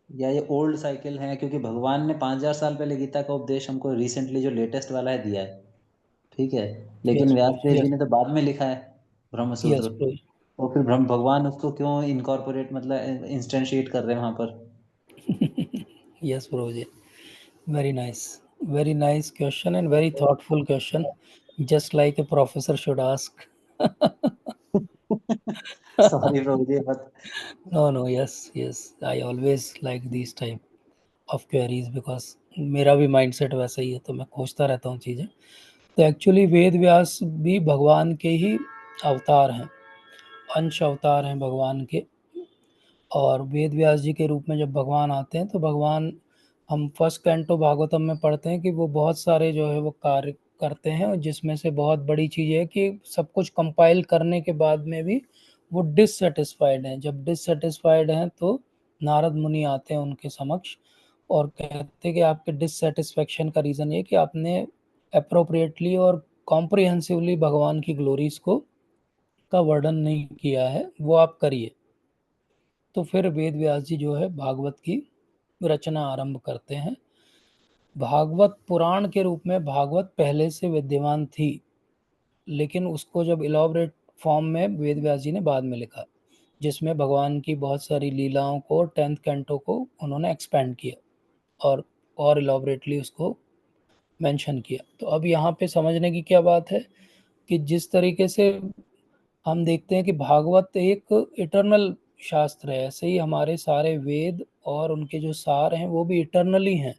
Speaker 3: या ये ओल्ड साइकिल है? क्योंकि भगवान ने 5,000 साल पहले गीता का उपदेश हमको रिसेंटली जो लेटेस्ट वाला है दिया है, ठीक है, लेकिन
Speaker 1: यस प्रभु
Speaker 3: व्यासदेव जी
Speaker 1: यस
Speaker 3: ने तो बाद में लिखा है ब्रह्म
Speaker 1: यस
Speaker 3: सूत्र।
Speaker 1: प्रभु।
Speaker 3: तो फिर ब्रह्म भगवान उसको क्यों इनकॉर्पोरेट, मतलब इंस्टेंशिएट कर रहे हैं वहां पर?
Speaker 1: Yes Prabhu ji. Very nice question and very thoughtful question, just like a professor should ask.
Speaker 3: Sorry प्रभु जी, but
Speaker 1: No, no, yes, I always like these type of queries because मेरा भी माइंडसेट वैसा ही है, तो मैं खोजता रहता हूँ चीज़ें। तो एक्चुअली वेद व्यास भी भगवान के ही अवतार हैं, अंश अवतार हैं भगवान के। और वेद व्यास जी के रूप में जब भगवान आते हैं तो भगवान, हम फर्स्ट कैंटो भागवतम में पढ़ते हैं कि वो बहुत सारे जो है वो कार्य करते हैं, और जिसमें से बहुत बड़ी चीज़ है कि सब कुछ कंपाइल करने के बाद में भी वो डिससेटिस्फाइड हैं। जब डिससेटिस्फाइड हैं तो नारद मुनि आते हैं उनके समक्ष और कहते हैं कि आपके डिससेटिस्फेक्शन का रीज़न ये कि आपने अप्रोप्रिएटली और कॉम्प्रिहेंसिवली भगवान की ग्लोरीज को का वर्णन नहीं किया है, वो आप करिए। तो फिर वेद व्यास जी जो है भागवत की रचना आरंभ करते हैं। भागवत पुराण के रूप में भागवत पहले से विद्यमान थी, लेकिन उसको जब इलाबरेट फॉर्म में वेद व्यास जी ने बाद में लिखा, जिसमें भगवान की बहुत सारी लीलाओं को 10th कैंटो को उन्होंने एक्सपेंड किया और इलाबरेटली उसको मेंशन किया। तो अब यहाँ पे समझने की क्या बात है कि जिस तरीके से हम देखते हैं कि भागवत एक इटर्नल शास्त्र है, ऐसे ही हमारे सारे वेद और उनके जो सार हैं वो भी इटर्नली हैं।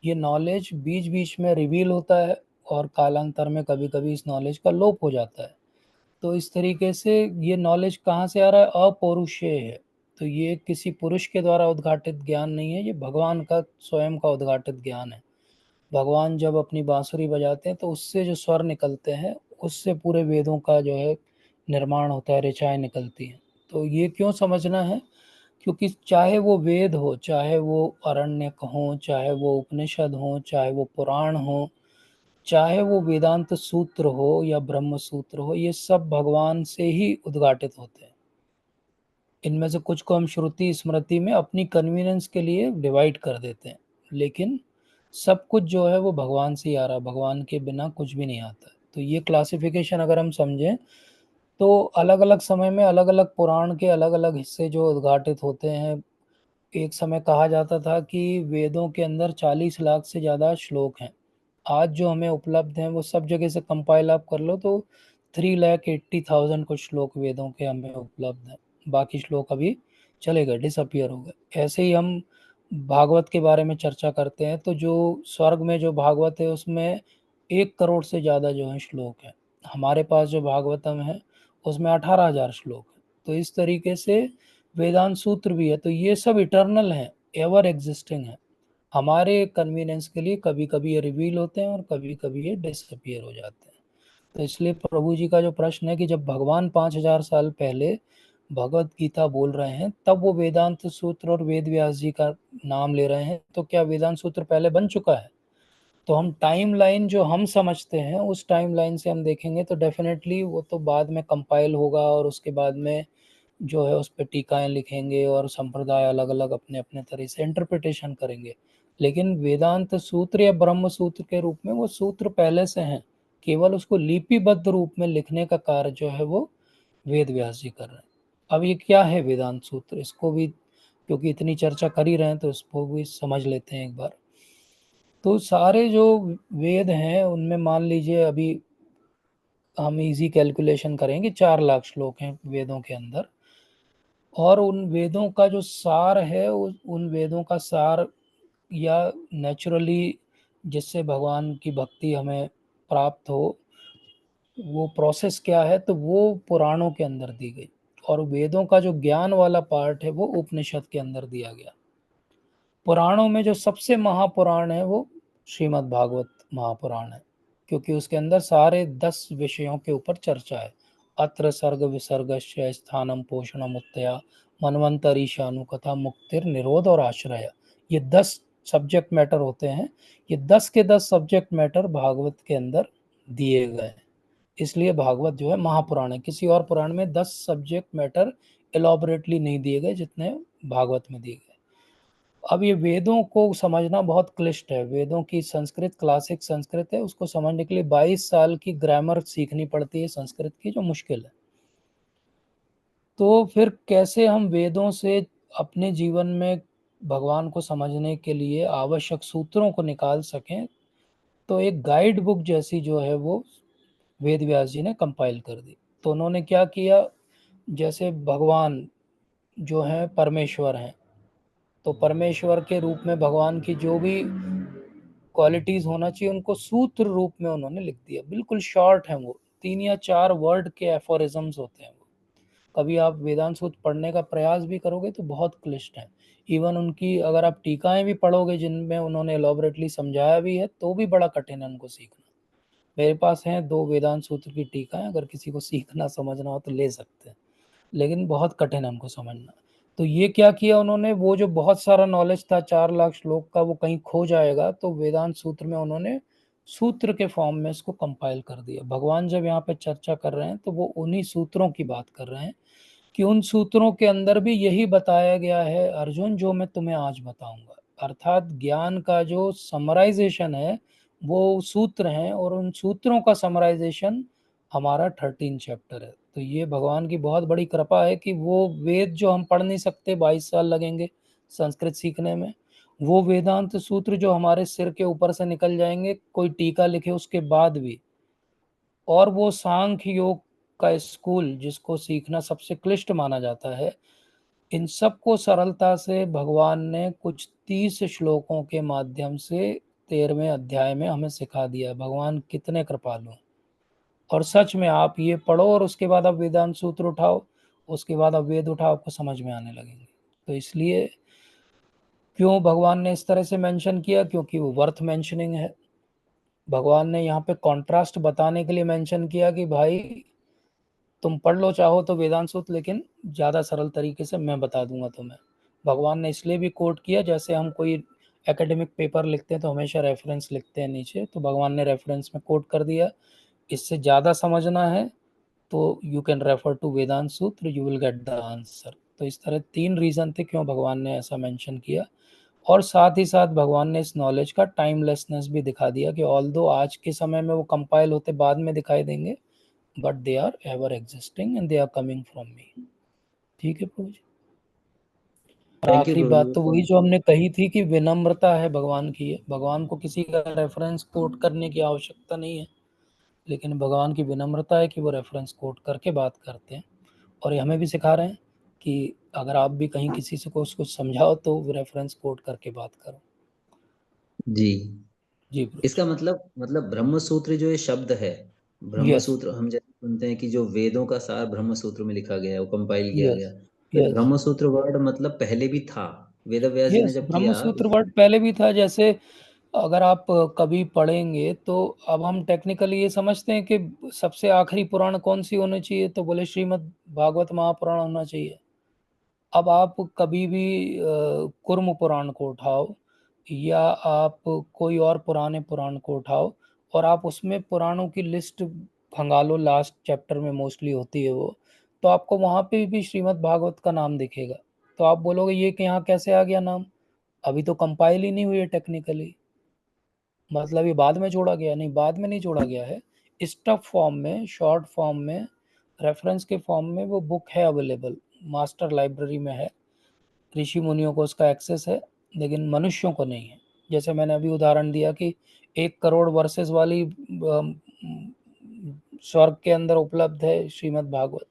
Speaker 1: ये नॉलेज बीच बीच में रिवील होता है और कालांतर में कभी कभी इस नॉलेज का लोप हो जाता है। तो इस तरीके से ये नॉलेज कहाँ से आ रहा है? अपौरुषेय है। तो ये किसी पुरुष के द्वारा उद्घाटित ज्ञान नहीं है, ये भगवान का स्वयं का उद्घाटित ज्ञान है। भगवान जब अपनी बांसुरी बजाते हैं तो उससे जो स्वर निकलते हैं उससे पूरे वेदों का जो है निर्माण होता है, ऋचाएँ निकलती हैं। तो ये क्यों समझना है? क्योंकि चाहे वो वेद हो, चाहे वो अरण्यक हों, चाहे वो उपनिषद हों, चाहे वो पुराण हो, चाहे वो वेदांत सूत्र हो या ब्रह्म सूत्र हो, ये सब भगवान से ही उद्घाटित होते हैं। इनमें से कुछ को हम श्रुति स्मृति में अपनी कन्वीनियंस के लिए डिवाइड कर देते हैं, लेकिन सब कुछ जो है वो भगवान से ही आ रहा है, भगवान के बिना कुछ भी नहीं आता। तो ये क्लासिफिकेशन अगर हम समझें तो अलग अलग समय में अलग अलग पुराण के अलग अलग हिस्से जो उद्घाटित होते हैं। एक समय कहा जाता था कि वेदों के अंदर 40 लाख से ज़्यादा श्लोक हैं। आज जो हमें उपलब्ध हैं वो सब जगह से कंपाइल आप कर लो तो 3,80,000 कुछ श्लोक वेदों के हमें उपलब्ध हैं। बाकी श्लोक अभी चले गए, डिसअपियर हो गए। ऐसे ही हम भागवत के बारे में चर्चा करते हैं तो जो स्वर्ग में जो भागवत है उसमें 1 करोड़ से ज़्यादा जो है श्लोक हैं। हमारे पास जो भागवतम है उसमें 18,000 श्लोक हैं। तो इस तरीके से वेदांत सूत्र भी है। तो ये सब इटर्नल हैं, एवर एग्जिस्टिंग है। हमारे कन्वीनियंस के लिए कभी कभी ये रिवील होते हैं और कभी कभी ये डिसअपियर हो जाते हैं। तो इसलिए प्रभु जी का जो प्रश्न है कि जब भगवान 5,000 साल पहले भगवत गीता बोल रहे हैं तब वो वेदांत सूत्र और वेद व्यास जी का नाम ले रहे हैं, तो क्या वेदांत सूत्र पहले बन चुका है? तो हम टाइम लाइन जो हम समझते हैं उस टाइम लाइन से हम देखेंगे तो डेफिनेटली वो तो बाद में कंपाइल होगा और उसके बाद में जो है उस पे टीकाएँ लिखेंगे और संप्रदाय अलग-अलग अपने-अपने तरह से इंटरप्रिटेशन करेंगे। लेकिन वेदांत सूत्र या ब्रह्म सूत्र के रूप में वो सूत्र पहले से हैं, केवल उसको लिपिबद्ध रूप में लिखने का कार्य जो है वो वेद व्यास जी कर रहे हैं। अब ये क्या है वेदांत सूत्र? इसको भी क्योंकि इतनी चर्चा कर ही रहे हैं तो इसको भी समझ लेते हैं एक बार। तो सारे जो वेद हैं उनमें मान लीजिए अभी हम इजी कैलकुलेशन करेंगे 4 लाख श्लोक हैं वेदों के अंदर, और उन वेदों का जो सार है उन वेदों का सार या नेचुरली जिससे भगवान की भक्ति हमें प्राप्त हो वो प्रोसेस क्या है, तो वो पुराणों के अंदर दी गई। और वेदों का जो ज्ञान वाला पार्ट है वो उपनिषद के अंदर दिया गया। पुराणों में जो सबसे महापुराण है वो श्रीमद् भागवत महापुराण है, क्योंकि उसके अंदर सारे 10 विषयों के ऊपर चर्चा है। अत्र सर्ग विसर्गस्य स्थानम पोषणम उत्तया मनवंतरी शानु कथा मुक्तिर निरोध और आश्रय। ये 10 सब्जेक्ट मैटर होते हैं। ये 10 के 10 सब्जेक्ट मैटर भागवत के अंदर दिए गए हैं। इसलिए भागवत जो है महापुराण है। किसी और पुराण में 10 सब्जेक्ट मैटर एलॉबरेटली नहीं दिए गए जितने भागवत में दिए गए। अब ये वेदों को समझना बहुत क्लिष्ट है। वेदों की संस्कृत क्लासिक संस्कृत है, उसको समझने के लिए 22 साल की ग्रामर सीखनी पड़ती है संस्कृत की, जो मुश्किल है। तो फिर कैसे हम वेदों से अपने जीवन में भगवान को समझने के लिए आवश्यक सूत्रों को निकाल सकें, तो एक गाइड बुक जैसी जो है वो वेद व्यास जी ने कंपाइल कर दी। तो उन्होंने क्या किया, जैसे भगवान जो है परमेश्वर हैं, तो परमेश्वर के रूप में भगवान की जो भी क्वालिटीज होना चाहिए उनको सूत्र रूप में उन्होंने लिख दिया। बिल्कुल शॉर्ट है वो, 3 या 4 वर्ड के एफोरिज्म्स होते हैं वो। कभी आप वेदांत सूत्र पढ़ने का प्रयास भी करोगे तो बहुत क्लिष्ट है। इवन उनकी अगर आप टीकाएं भी पढ़ोगे जिनमें उन्होंने एलॉबरेटली समझाया भी है, तो भी बड़ा कठिन है उनको सीखना। मेरे पास हैं 2 वेदांत सूत्र की टीकाएं, अगर किसी को सीखना समझना हो तो ले सकते हैं, लेकिन बहुत कठिन है उनको समझना। तो ये क्या किया उन्होंने, वो जो बहुत सारा नॉलेज था 4 लाख श्लोक का, वो कहीं खो जाएगा, तो वेदांत सूत्र में उन्होंने सूत्र के फॉर्म में इसको कंपाइल कर दिया। भगवान जब यहाँ पे चर्चा कर रहे हैं तो वो उन्हीं सूत्रों की बात कर रहे हैं कि उन सूत्रों के अंदर भी यही बताया गया है अर्जुन जो मैं तुम्हें आज बताऊंगा। अर्थात ज्ञान का जो समराइजेशन है वो सूत्र हैं, और उन सूत्रों का समराइजेशन हमारा 13 चैप्टर है। तो ये भगवान की बहुत बड़ी कृपा है कि वो वेद जो हम पढ़ नहीं सकते, 22 साल लगेंगे संस्कृत सीखने में, वो वेदांत सूत्र जो हमारे सिर के ऊपर से निकल जाएंगे कोई टीका लिखे उसके बाद भी, और वो सांख्य योग का स्कूल जिसको सीखना सबसे क्लिष्ट माना जाता है, इन सब को सरलता से भगवान ने कुछ 30 श्लोकों के माध्यम से 13वें अध्याय में हमें सिखा दिया। भगवान कितने कृपालु हैं। और सच में आप ये पढ़ो और उसके बाद आप वेदांत सूत्र उठाओ, उसके बाद आप वेद उठाओ, आपको समझ में आने लगेंगे। तो इसलिए क्यों भगवान ने इस तरह से मेंशन किया, क्योंकि वो वर्थ मेंशनिंग है। भगवान ने यहाँ पे कॉन्ट्रास्ट बताने के लिए मेंशन किया कि भाई तुम पढ़ लो चाहो तो वेदांत सूत्र, लेकिन ज़्यादा सरल तरीके से मैं बता दूंगा तुम्हें। भगवान ने इसलिए भी कोट किया, जैसे हम कोई एकेडमिक पेपर लिखते हैं तो हमेशा रेफरेंस लिखते हैं नीचे, तो भगवान ने रेफरेंस में कोट कर दिया। इससे ज़्यादा समझना है तो यू कैन रेफर टू वेदांत सूत्र, you will get the answer. तो इस तरह 3 रीज़न थे क्यों भगवान ने ऐसा मेंशन किया। और साथ ही साथ भगवान ने इस नॉलेज का टाइमलेसनेस भी दिखा दिया कि ऑल्दो आज के समय में वो कंपाइल होते बाद में दिखाई देंगे, but they are ever existing and they are coming from me. ठीक है प्रभु जी। और
Speaker 3: थैंक यू
Speaker 1: आखिरी
Speaker 3: प्रभु
Speaker 1: बात
Speaker 3: जी।
Speaker 1: तो वही जो हमने कही थी कि विनम्रता है भगवान की है। भगवान को किसी का रेफरेंस कोट करने की आवश्यकता नहीं है, लेकिन भगवान की विनम्रता है कि वो रेफरेंस कोट करके बात करते हैं। और ये हमें भी सिखा रहे हैं कि अगर आप भी कहीं किसी से कुछ समझाओ तो रेफरेंस कोट करके बात करो।
Speaker 3: जी,
Speaker 1: जी प्रभु
Speaker 3: इसका मतलब ब्रह्म सूत्र जो ये शब्द है,
Speaker 1: जी।
Speaker 3: ब्रह्म
Speaker 1: यस
Speaker 3: सूत्र हम जैसे सुनते हैं कि जो वेदों का सार ब्रह्म सूत्र में लिखा गया है, वो कंपाइल किया
Speaker 1: यस
Speaker 3: गया, तो ये
Speaker 1: यस
Speaker 3: ब्रह्म सूत्र वर्ड मतलब पहले भी था। वेद व्यास जी ने
Speaker 1: यस
Speaker 3: जब
Speaker 1: ब्रह्म
Speaker 3: किया
Speaker 1: सूत्र वर्ड पहले भी था। जैसे अगर आप कभी पढ़ेंगे तो अब हम टेक्निकली ये समझते हैं कि सबसे आखिरी पुराण कौन सी होनी चाहिए, तो बोले श्रीमद् भागवत महापुराण होना चाहिए। अब आप कभी भी कुर्म पुराण को उठाओ या आप कोई और पुराने पुराण को उठाओ और आप उसमें पुराणों की लिस्ट खंगालो, लास्ट चैप्टर में मोस्टली होती है वो, तो आपको वहाँ पे भी श्रीमद् भागवत का नाम दिखेगा। तो आप बोलोगे ये कि यहाँ कैसे आ गया नाम, अभी तो कंपाइल ही नहीं हुई है टेक्निकली, मतलब ये बाद में जोड़ा गया। नहीं, बाद में नहीं जोड़ा गया है, स्टफ फॉर्म में, शॉर्ट फॉर्म में, रेफरेंस के फॉर्म में वो बुक है अवेलेबल, मास्टर लाइब्रेरी में है। ऋषि मुनियों को उसका एक्सेस है, लेकिन मनुष्यों को नहीं है। जैसे मैंने अभी उदाहरण दिया कि 1 करोड़ वर्सेस वाली स्वर्ग के अंदर उपलब्ध है श्रीमद् भागवत,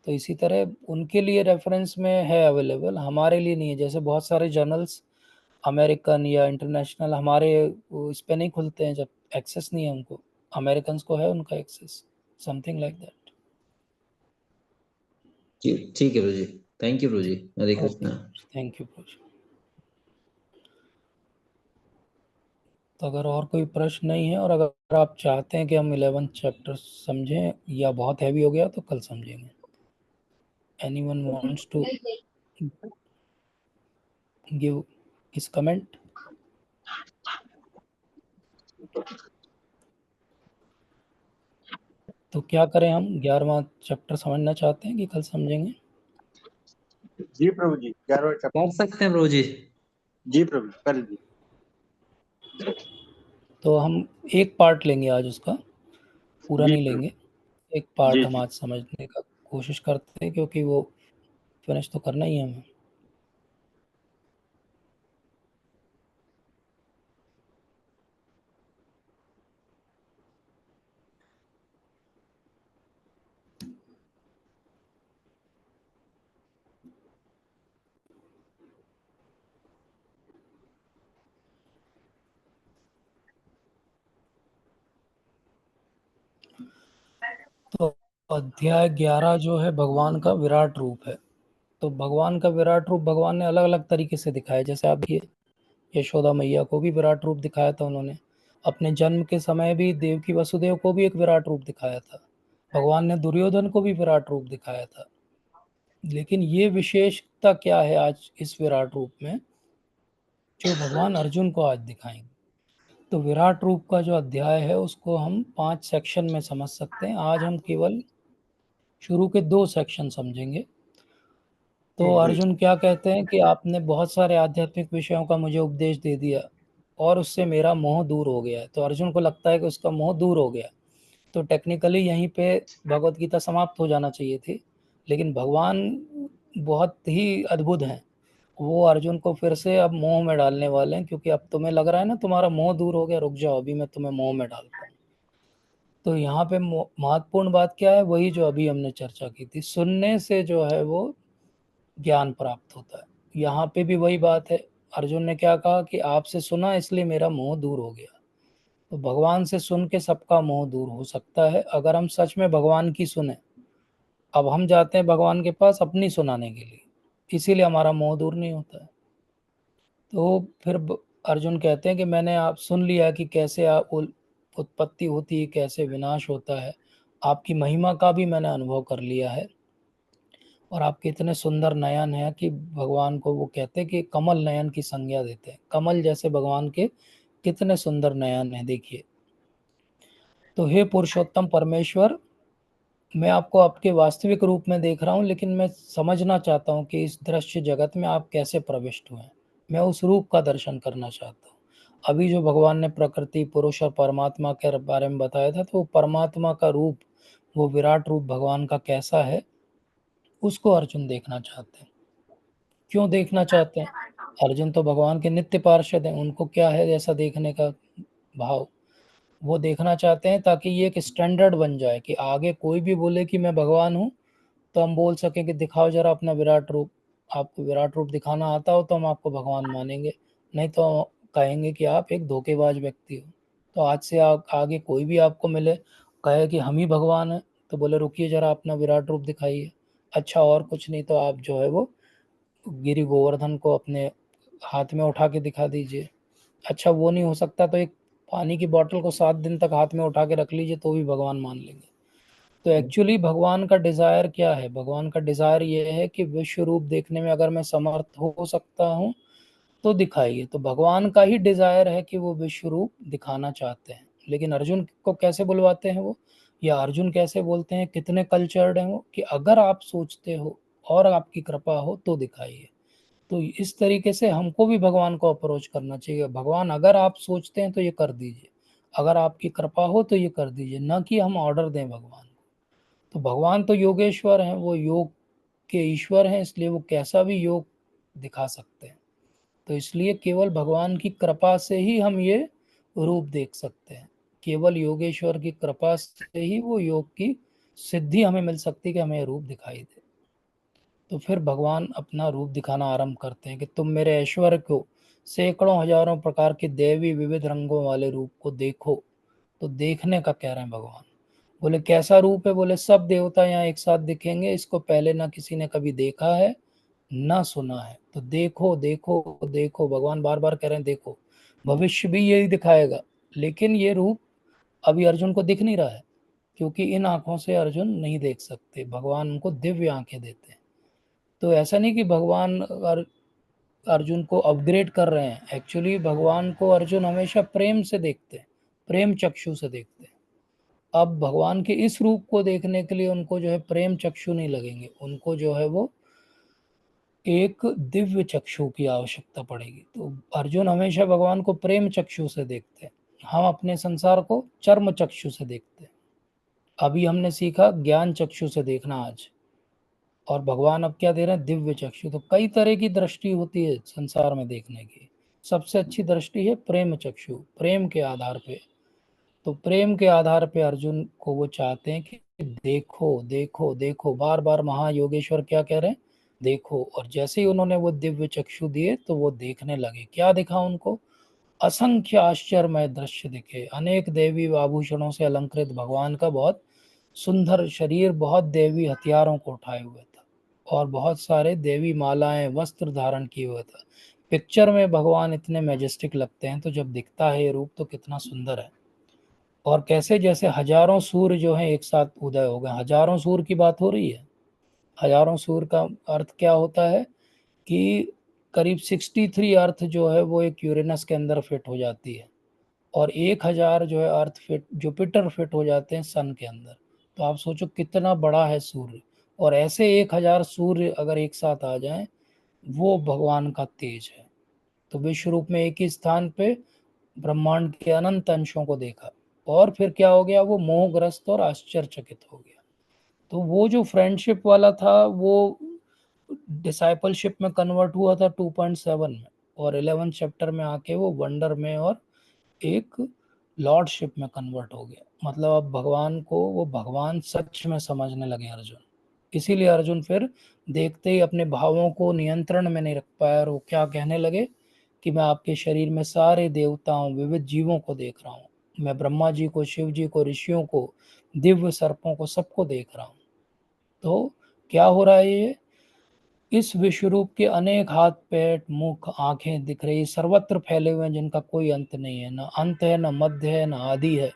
Speaker 1: तो इसी तरह उनके लिए रेफरेंस में है अवेलेबल, हमारे लिए नहीं है। जैसे बहुत सारे जर्नल्स अमेरिकन या इंटरनेशनल हमारे इस पे नहीं खुलते हैं जब एक्सेस नहीं है उनको, अमेरिकन को है उनका एक्सेस, समथिंग लाइक दैट।
Speaker 3: ठीक है प्रभु जी। थैंक यू प्रभु जी। Hare
Speaker 1: okay,
Speaker 3: Krishna.
Speaker 1: Thank you. तो अगर और कोई प्रश्न नहीं है और अगर आप चाहते हैं कि हम 11th चैप्टर समझें या बहुत हैवी हो गया तो कल समझेंगे. Anyone wants to give his comment? तो क्या करें, हम 11वां चैप्टर समझना चाहते हैं कि कल समझेंगे?
Speaker 4: जी प्रभु जी, 11वां चैप्टर
Speaker 3: कर सकते हैं प्रभु जी.
Speaker 4: जी प्रभु कर लीजिए।
Speaker 1: तो हम एक पार्ट लेंगे आज, उसका पूरा
Speaker 4: जी
Speaker 1: नहीं
Speaker 4: प्रभु
Speaker 1: लेंगे. एक पार्ट
Speaker 4: जी
Speaker 1: हम
Speaker 4: जी
Speaker 1: आज समझने का कोशिश करते हैं, क्योंकि वो फिनिश तो करना ही है हमें. तो अध्याय 11 जो है भगवान का विराट रूप है. तो भगवान का विराट रूप भगवान ने अलग अलग तरीके से दिखाया. जैसे आप ये यशोदा मैया को भी विराट रूप दिखाया था उन्होंने. अपने जन्म के समय भी देवकी वसुदेव को भी एक विराट रूप दिखाया था. भगवान ने दुर्योधन को भी विराट रूप दिखाया था. लेकिन ये विशेषता क्या है आज इस विराट रूप में, जो भगवान अर्जुन को आज दिखाएंगे? तो विराट रूप का जो अध्याय है उसको हम 5 सेक्शन में समझ सकते हैं. आज हम केवल शुरू के 2 सेक्शन समझेंगे. तो अर्जुन क्या कहते हैं कि आपने बहुत सारे आध्यात्मिक विषयों का मुझे उपदेश दे दिया और उससे मेरा मोह दूर हो गया है. तो अर्जुन को लगता है कि उसका मोह दूर हो गया. तो टेक्निकली यहीं पे भगवत गीता समाप्त हो जाना चाहिए थी. लेकिन भगवान बहुत ही अद्भुत हैं. वो अर्जुन को फिर से अब मोह में डालने वाले हैं, क्योंकि अब तुम्हें लग रहा है ना तुम्हारा मोह दूर हो गया, रुक जाओ अभी मैं तुम्हें मोह में डालता हूँ. तो यहाँ पे महत्वपूर्ण बात क्या है, वही जो अभी हमने चर्चा की थी, सुनने से जो है वो ज्ञान प्राप्त होता है. यहाँ पे भी वही बात है. अर्जुन ने क्या कहा कि आपसे सुना इसलिए मेरा मोह दूर हो गया. तो भगवान से सुन के सबका मोह दूर हो सकता है अगर हम सच में भगवान की सुने. अब हम जाते हैं भगवान के पास अपनी सुनाने के लिए, इसीलिए हमारा मोह दूर नहीं होता है. तो फिर अर्जुन कहते हैं कि मैंने आप सुन लिया कि कैसे आप उत्पत्ति होती है, कैसे विनाश होता है. आपकी महिमा का भी मैंने अनुभव कर लिया है. और आपके इतने सुंदर नयन है कि भगवान को वो कहते हैं कि कमल नयन की संज्ञा देते हैं. कमल जैसे भगवान के कितने सुंदर नयन है, देखिए. तो हे पुरुषोत्तम परमेश्वर, मैं आपको आपके वास्तविक रूप में देख रहा हूँ, लेकिन मैं समझना चाहता हूँ कि इस दृश्य जगत में आप कैसे प्रविष्ट हुए. मैं उस रूप का दर्शन करना चाहता हूँ. अभी जो भगवान ने प्रकृति, पुरुष और परमात्मा के बारे में बताया था, तो वो परमात्मा का रूप, वो विराट रूप भगवान का कैसा है, उसको अर्जुन देखना चाहते हैं. क्यों देखना चाहते हैं? अर्जुन तो भगवान के नित्य पार्षद हैं. उनको क्या है ऐसा देखने का भाव? वो देखना चाहते हैं ताकि ये एक स्टैंडर्ड बन जाए कि आगे कोई भी बोले कि मैं भगवान हूँ, तो हम बोल सकें कि दिखाओ जरा अपना विराट रूप. आपको विराट रूप दिखाना आता हो तो हम आपको भगवान मानेंगे, नहीं तो कहेंगे कि आप एक धोखेबाज व्यक्ति हो. तो आज से आगे कोई भी आपको मिले, कहे कि हम ही भगवान हैं, तो बोले रुकिए जरा अपना विराट रूप दिखाइए. अच्छा और कुछ नहीं तो आप जो है वो गिरि गोवर्धन को अपने हाथ में उठा के दिखा दीजिए. अच्छा वो नहीं हो सकता तो एक पानी की बोतल को 7 दिन तक हाथ में उठा के रख लीजिए, तो भी भगवान मान लेंगे. तो एक्चुअली भगवान का डिजायर क्या है? भगवान का डिजायर ये है कि विश्व रूप देखने में अगर मैं समर्थ हो सकता हूँ तो दिखाइए. तो भगवान का ही डिजायर है कि वो विश्व रूप दिखाना चाहते हैं. लेकिन अर्जुन को कैसे बुलवाते हैं वो, या अर्जुन कैसे बोलते हैं, कितने कल्चर्ड हैं वो, कि अगर आप सोचते हो और आपकी कृपा हो तो दिखाइए. तो इस तरीके से हमको भी भगवान को अप्रोच करना चाहिए. भगवान अगर आप सोचते हैं तो ये कर दीजिए, अगर आपकी कृपा हो तो ये कर दीजिए, ना कि हम ऑर्डर दें भगवान को. तो भगवान तो योगेश्वर हैं, वो योग के ईश्वर हैं, इसलिए वो कैसा भी योग दिखा सकते हैं. तो इसलिए केवल भगवान की कृपा से ही हम ये रूप देख सकते हैं. केवल योगेश्वर की कृपा से ही वो योग की सिद्धि हमें मिल सकती है कि हमें रूप दिखाई दे. तो फिर भगवान अपना रूप दिखाना आरंभ करते हैं कि तुम मेरे ऐश्वर्य को, सैकड़ों हजारों प्रकार के देवी विविध रंगों वाले रूप को देखो. तो देखने का कह रहे हैं भगवान. बोले कैसा रूप है? बोले सब देवता यहाँ एक साथ दिखेंगे, इसको पहले ना किसी ने कभी देखा है ना सुना है. तो देखो देखो देखो, भगवान बार बार कह रहे हैं देखो. भविष्य भी यही दिखाएगा, लेकिन ये रूप अभी अर्जुन को दिख नहीं रहा है, क्योंकि इन आंखों से अर्जुन नहीं देख सकते, भगवान उनको दिव्य आंखें देते हैं। तो ऐसा नहीं कि भगवान अर्जुन को अपग्रेड कर रहे हैं, एक्चुअली भगवान को अर्जुन हमेशा प्रेम से देखते हैं, प्रेम चक्षु से देखते हैं। अब भगवान के इस रूप को देखने के लिए उनको जो है प्रेम चक्षु नहीं लगेंगे, उनको जो है वो एक दिव्य चक्षु की आवश्यकता पड़ेगी। तो अर्जुन हमेशा भगवान को प्रेम चक्षु से देखते हैं, हम अपने संसार को चर्म चक्षु से देखते हैं। अभी हमने सीखा ज्ञान चक्षु से देखना आज, और भगवान अब क्या दे रहे हैं, दिव्य चक्षु। तो कई तरह की दृष्टि होती है संसार में देखने की, सबसे अच्छी दृष्टि है प्रेम चक्षु, प्रेम के आधार पे। तो प्रेम के आधार पे अर्जुन को वो चाहते हैं कि देखो देखो देखो, बार बार महायोगेश्वर क्या कह रहे हैं, देखो। और जैसे ही उन्होंने वो दिव्य चक्षु दिए तो वो देखने लगे। क्या दिखा उनको, असंख्य आश्चर्यमय दृश्य दिखे, अनेक देवी आभूषणों से अलंकृत भगवान का बहुत सुंदर शरीर, बहुत देवी हथियारों को उठाए हुए था, और बहुत सारे देवी मालाएं वस्त्र धारण किए हुए था। पिक्चर में भगवान इतने मैजेस्टिक लगते हैं, तो जब दिखता है ये रूप तो कितना सुंदर है। और कैसे जैसे हजारों सूर्य जो हैं एक साथ उदय हो गए, हजारों सूर्य की बात हो रही है। हजारों सूर्य का अर्थ क्या होता है कि करीब 63 अर्थ जो है वो एक यूरेनस के अंदर फिट हो जाती है, और 1000 जो है अर्थ फिट जुपिटर फिट हो जाते हैं सन के अंदर। तो आप सोचो कितना बड़ा है सूर्य, और ऐसे 1000 सूर्य अगर एक साथ आ जाएं, वो भगवान का तेज है। तो विश्व रूप में एक ही स्थान पे ब्रह्मांड के अनंत अंशों को देखा, और फिर क्या हो गया, वो मोहग्रस्त और आश्चर्यचकित हो गया। तो वो जो फ्रेंडशिप वाला था वो डिसाइपलशिप में कन्वर्ट हुआ था 2.7 में, और 11 चैप्टर में आके वो वंडर में और एक लॉर्डशिप में कन्वर्ट हो गया। मतलब अब भगवान को वो भगवान सच में समझने लगे अर्जुन। इसीलिए अर्जुन फिर देखते ही अपने भावों को नियंत्रण में नहीं रख पाया, और वो क्या कहने लगे कि मैं आपके शरीर में सारे देवताओं, विविध जीवों को देख रहा हूँ, मैं ब्रह्मा जी को, शिव जी को, ऋषियों को, दिव्य सर्पों को, सबको देख रहा हूँ। तो क्या हो रहा है, ये इस विश्वरूप के अनेक हाथ, पैर, मुख, आंखें दिख रही, सर्वत्र फैले हुए हैं, जिनका कोई अंत नहीं है, ना अंत है, ना मध्य है, ना आदि है।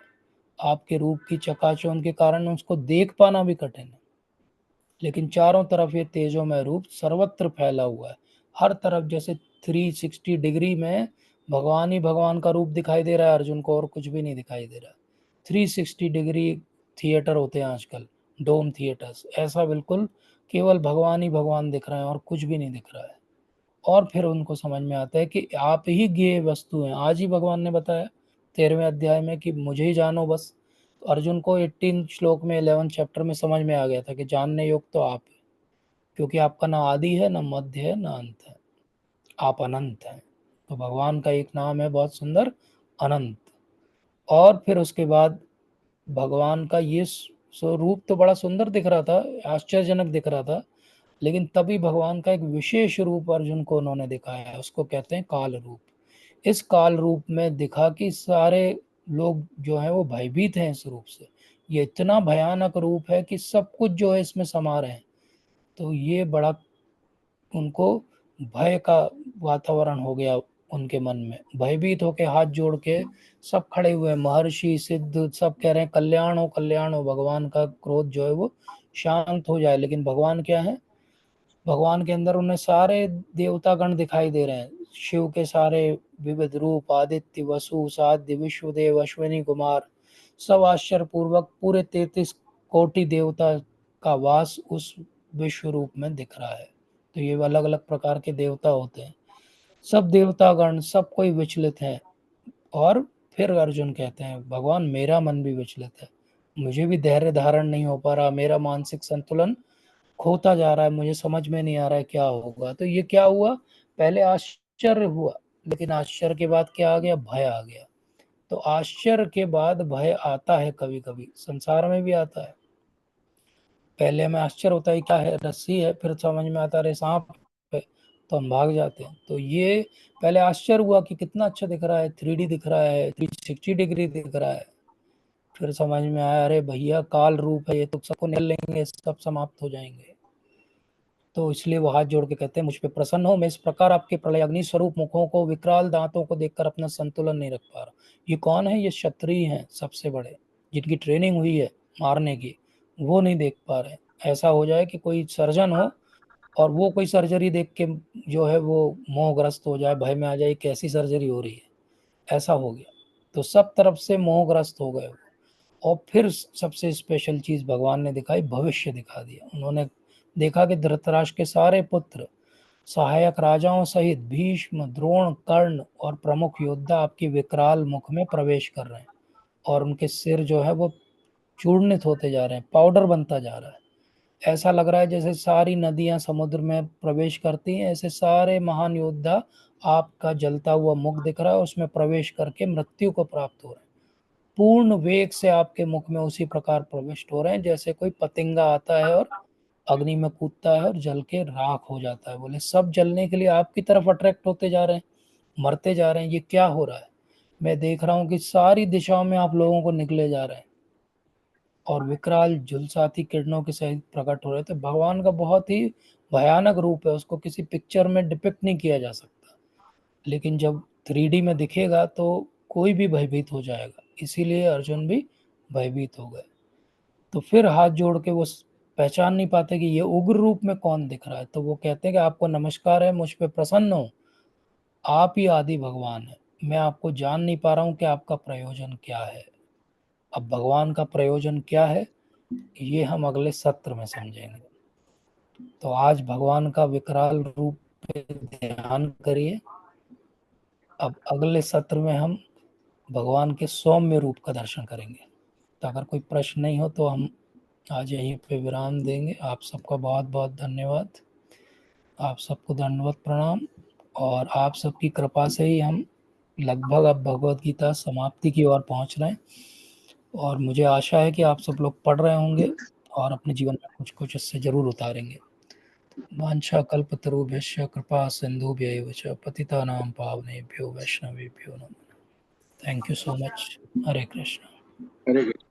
Speaker 1: आपके रूप की चकाचौंध के कारण उसको देख पाना भी कठिन है, लेकिन चारों तरफ ये तेजोमय रूप सर्वत्र फैला हुआ है। हर तरफ जैसे 360 डिग्री में भगवान ही भगवान का रूप दिखाई दे रहा है अर्जुन को, और कुछ भी नहीं दिखाई दे रहा। 360 डिग्री थिएटर होते हैं आजकल, डोम थिएटर्स, ऐसा बिल्कुल केवल भगवान ही भगवान दिख रहे हैं और कुछ भी नहीं दिख रहा है। और फिर उनको समझ में आता है कि आप ही ज्ञेय वस्तु हैं। आज ही भगवान ने बताया 13वें अध्याय में कि मुझे ही जानो बस। तो अर्जुन को 18 श्लोक में 11 चैप्टर में समझ में आ गया था कि जानने योग्य तो आप है, क्योंकि आपका ना आदि है, ना मध्य है, ना अंत है, आप अनंत हैं। तो भगवान का एक नाम है बहुत सुंदर, अनंत। और फिर उसके बाद भगवान का ये स्वरूप तो बड़ा सुंदर दिख रहा था, आश्चर्यजनक दिख रहा था, लेकिन तभी भगवान का एक विशेष रूप अर्जुन को उन्होंने दिखाया है, उसको कहते हैं काल रूप। इस काल रूप में दिखा कि सारे लोग जो हैं वो भयभीत हैं इस रूप से। ये इतना भयानक रूप है कि सब कुछ जो है इसमें समा रहे हैं। तो ये बड़ा उनको भय का वातावरण हो गया, उनके मन में भयभीत होके हाथ जोड़ के सब खड़े हुए, महर्षि सिद्ध सब कह रहे हैं कल्याण हो, भगवान का क्रोध जो है वो शांत हो जाए। लेकिन भगवान क्या है, भगवान के अंदर उन्हें सारे देवता गण दिखाई दे रहे हैं, शिव के सारे विविध रूप, आदित्य, वसु, साध्य, विश्वदेव, अश्विनी कुमार, सब आश्चर्य पूर्वक पूरे 33 कोटि देवता का वास उस विश्व रूप में दिख रहा है। तो ये अलग अलग प्रकार के देवता होते हैं, सब देवतागण, सब कोई विचलित है। और फिर अर्जुन कहते हैं भगवान मेरा मन भी विचलित है, मुझे भी धैर्य धारण नहीं हो पा रहा, मेरा मानसिक संतुलन खोता जा रहा है, मुझे समझ में नहीं आ रहा है क्या होगा। तो ये क्या हुआ, पहले आश्चर्य हुआ, लेकिन आश्चर्य के बाद क्या आ गया, भय आ गया। तो आश्चर्य के बाद भय आता है, कभी कभी संसार में भी आता है। पहले हमें आश्चर्य होता है क्या है, रस्सी है, फिर समझ में आता है सांप है, तो हम भाग जाते हैं। तो ये पहले आश्चर्य हुआ कि कितना अच्छा दिख रहा है, 3D दिख रहा है, 360 डिग्री दिख रहा है। फिर समझ में आया अरे भैया काल रूप है, ये तो सबको निकल लेंगे, सब समाप्त हो जाएंगे। तो इसलिए वो हाथ जोड़ के कहते हैं मुझ पे प्रसन्न हो, मैं इस प्रकार आपके प्रलय अग्नि स्वरूप मुखों को, विकराल दांतों को देखकर अपना संतुलन नहीं रख पा रहा। ये कौन है? ये क्षत्रिय हैं सबसे बड़े, जिनकी ट्रेनिंग हुई है मारने की, वो नहीं देख पा रहे। ऐसा हो जाए कि कोई सर्जन हो और वो कोई सर्जरी देख के जो है वो मोहग्रस्त हो जाए, भय में आ जाए, कैसी सर्जरी हो रही है, ऐसा हो गया। तो सब तरफ से मोहग्रस्त हो गए वो। और फिर सबसे स्पेशल चीज भगवान ने दिखाई, भविष्य दिखा दिया। उन्होंने देखा कि धृतराष्ट्र के सारे पुत्र, सहायक राजाओं सहित भीष्म, द्रोण, कर्ण और प्रमुख योद्धा आपकी विकराल मुख में प्रवेश कर रहे हैं, और उनके सिर जो है वो चूर्णित होते जा रहे हैं, पाउडर बनता जा रहा है। ऐसा लग रहा है जैसे सारी नदियां समुद्र में प्रवेश करती हैं, ऐसे सारे महान योद्धा आपका जलता हुआ मुख दिख रहा है, उसमें प्रवेश करके मृत्यु को प्राप्त हो रहे हैं। पूर्ण वेग से आपके मुख में उसी प्रकार प्रविष्ट हो रहे हैं जैसे कोई पतंगा आता है और अग्नि में कूदता है और जल के राख हो जाता है। बोले सब जलने के लिए आपकी तरफ अट्रैक्ट होते जा रहे हैं, मरते जा रहे हैं। ये क्या हो रहा है? मैं देख रहा हूँ कि सारी दिशाओं में आप लोगों को निकले जा रहे हैं और विकराल झुलसाती किरणों के सहित प्रकट हो रहे थे। भगवान का बहुत ही भयानक रूप है, उसको किसी पिक्चर में डिपिक्ट नहीं किया जा सकता, लेकिन जब 3D में दिखेगा तो कोई भी भयभीत हो जाएगा। इसीलिए अर्जुन भी भयभीत हो गए। तो फिर हाथ जोड़ के वो पहचान नहीं पाते कि ये उग्र रूप में कौन दिख रहा है। तो वो कहते हैं कि आपको नमस्कार है, मुझ पे प्रसन्न हो, आप ही आदि भगवान है। मैं आपको जान नहीं पा रहा हूँ कि आपका प्रयोजन क्या है। अब भगवान का प्रयोजन क्या है ये हम अगले सत्र में समझेंगे। तो आज भगवान का विकराल रूप पे ध्यान करिए। अब अगले सत्र में हम भगवान के सौम्य रूप का दर्शन करेंगे। तो अगर कोई प्रश्न नहीं हो तो हम आज यहीं पे विराम देंगे। आप सबका बहुत बहुत धन्यवाद, आप सबको दंडवत प्रणाम। और आप सबकी कृपा से ही हम लगभग अब भगवत गीता समाप्ति की ओर पहुंच रहे हैं, और मुझे आशा है कि आप सब लोग पढ़ रहे होंगे और अपने जीवन में कुछ कुछ इससे जरूर उतारेंगे। वांछा कल्पतरुभ्यश्च कृपा सिंधुभ्यैव च पतितानां पावनेभ्यो वैष्णवेभ्यो नमः। Thank you so much. Hare Krishna.
Speaker 4: Hare Krishna.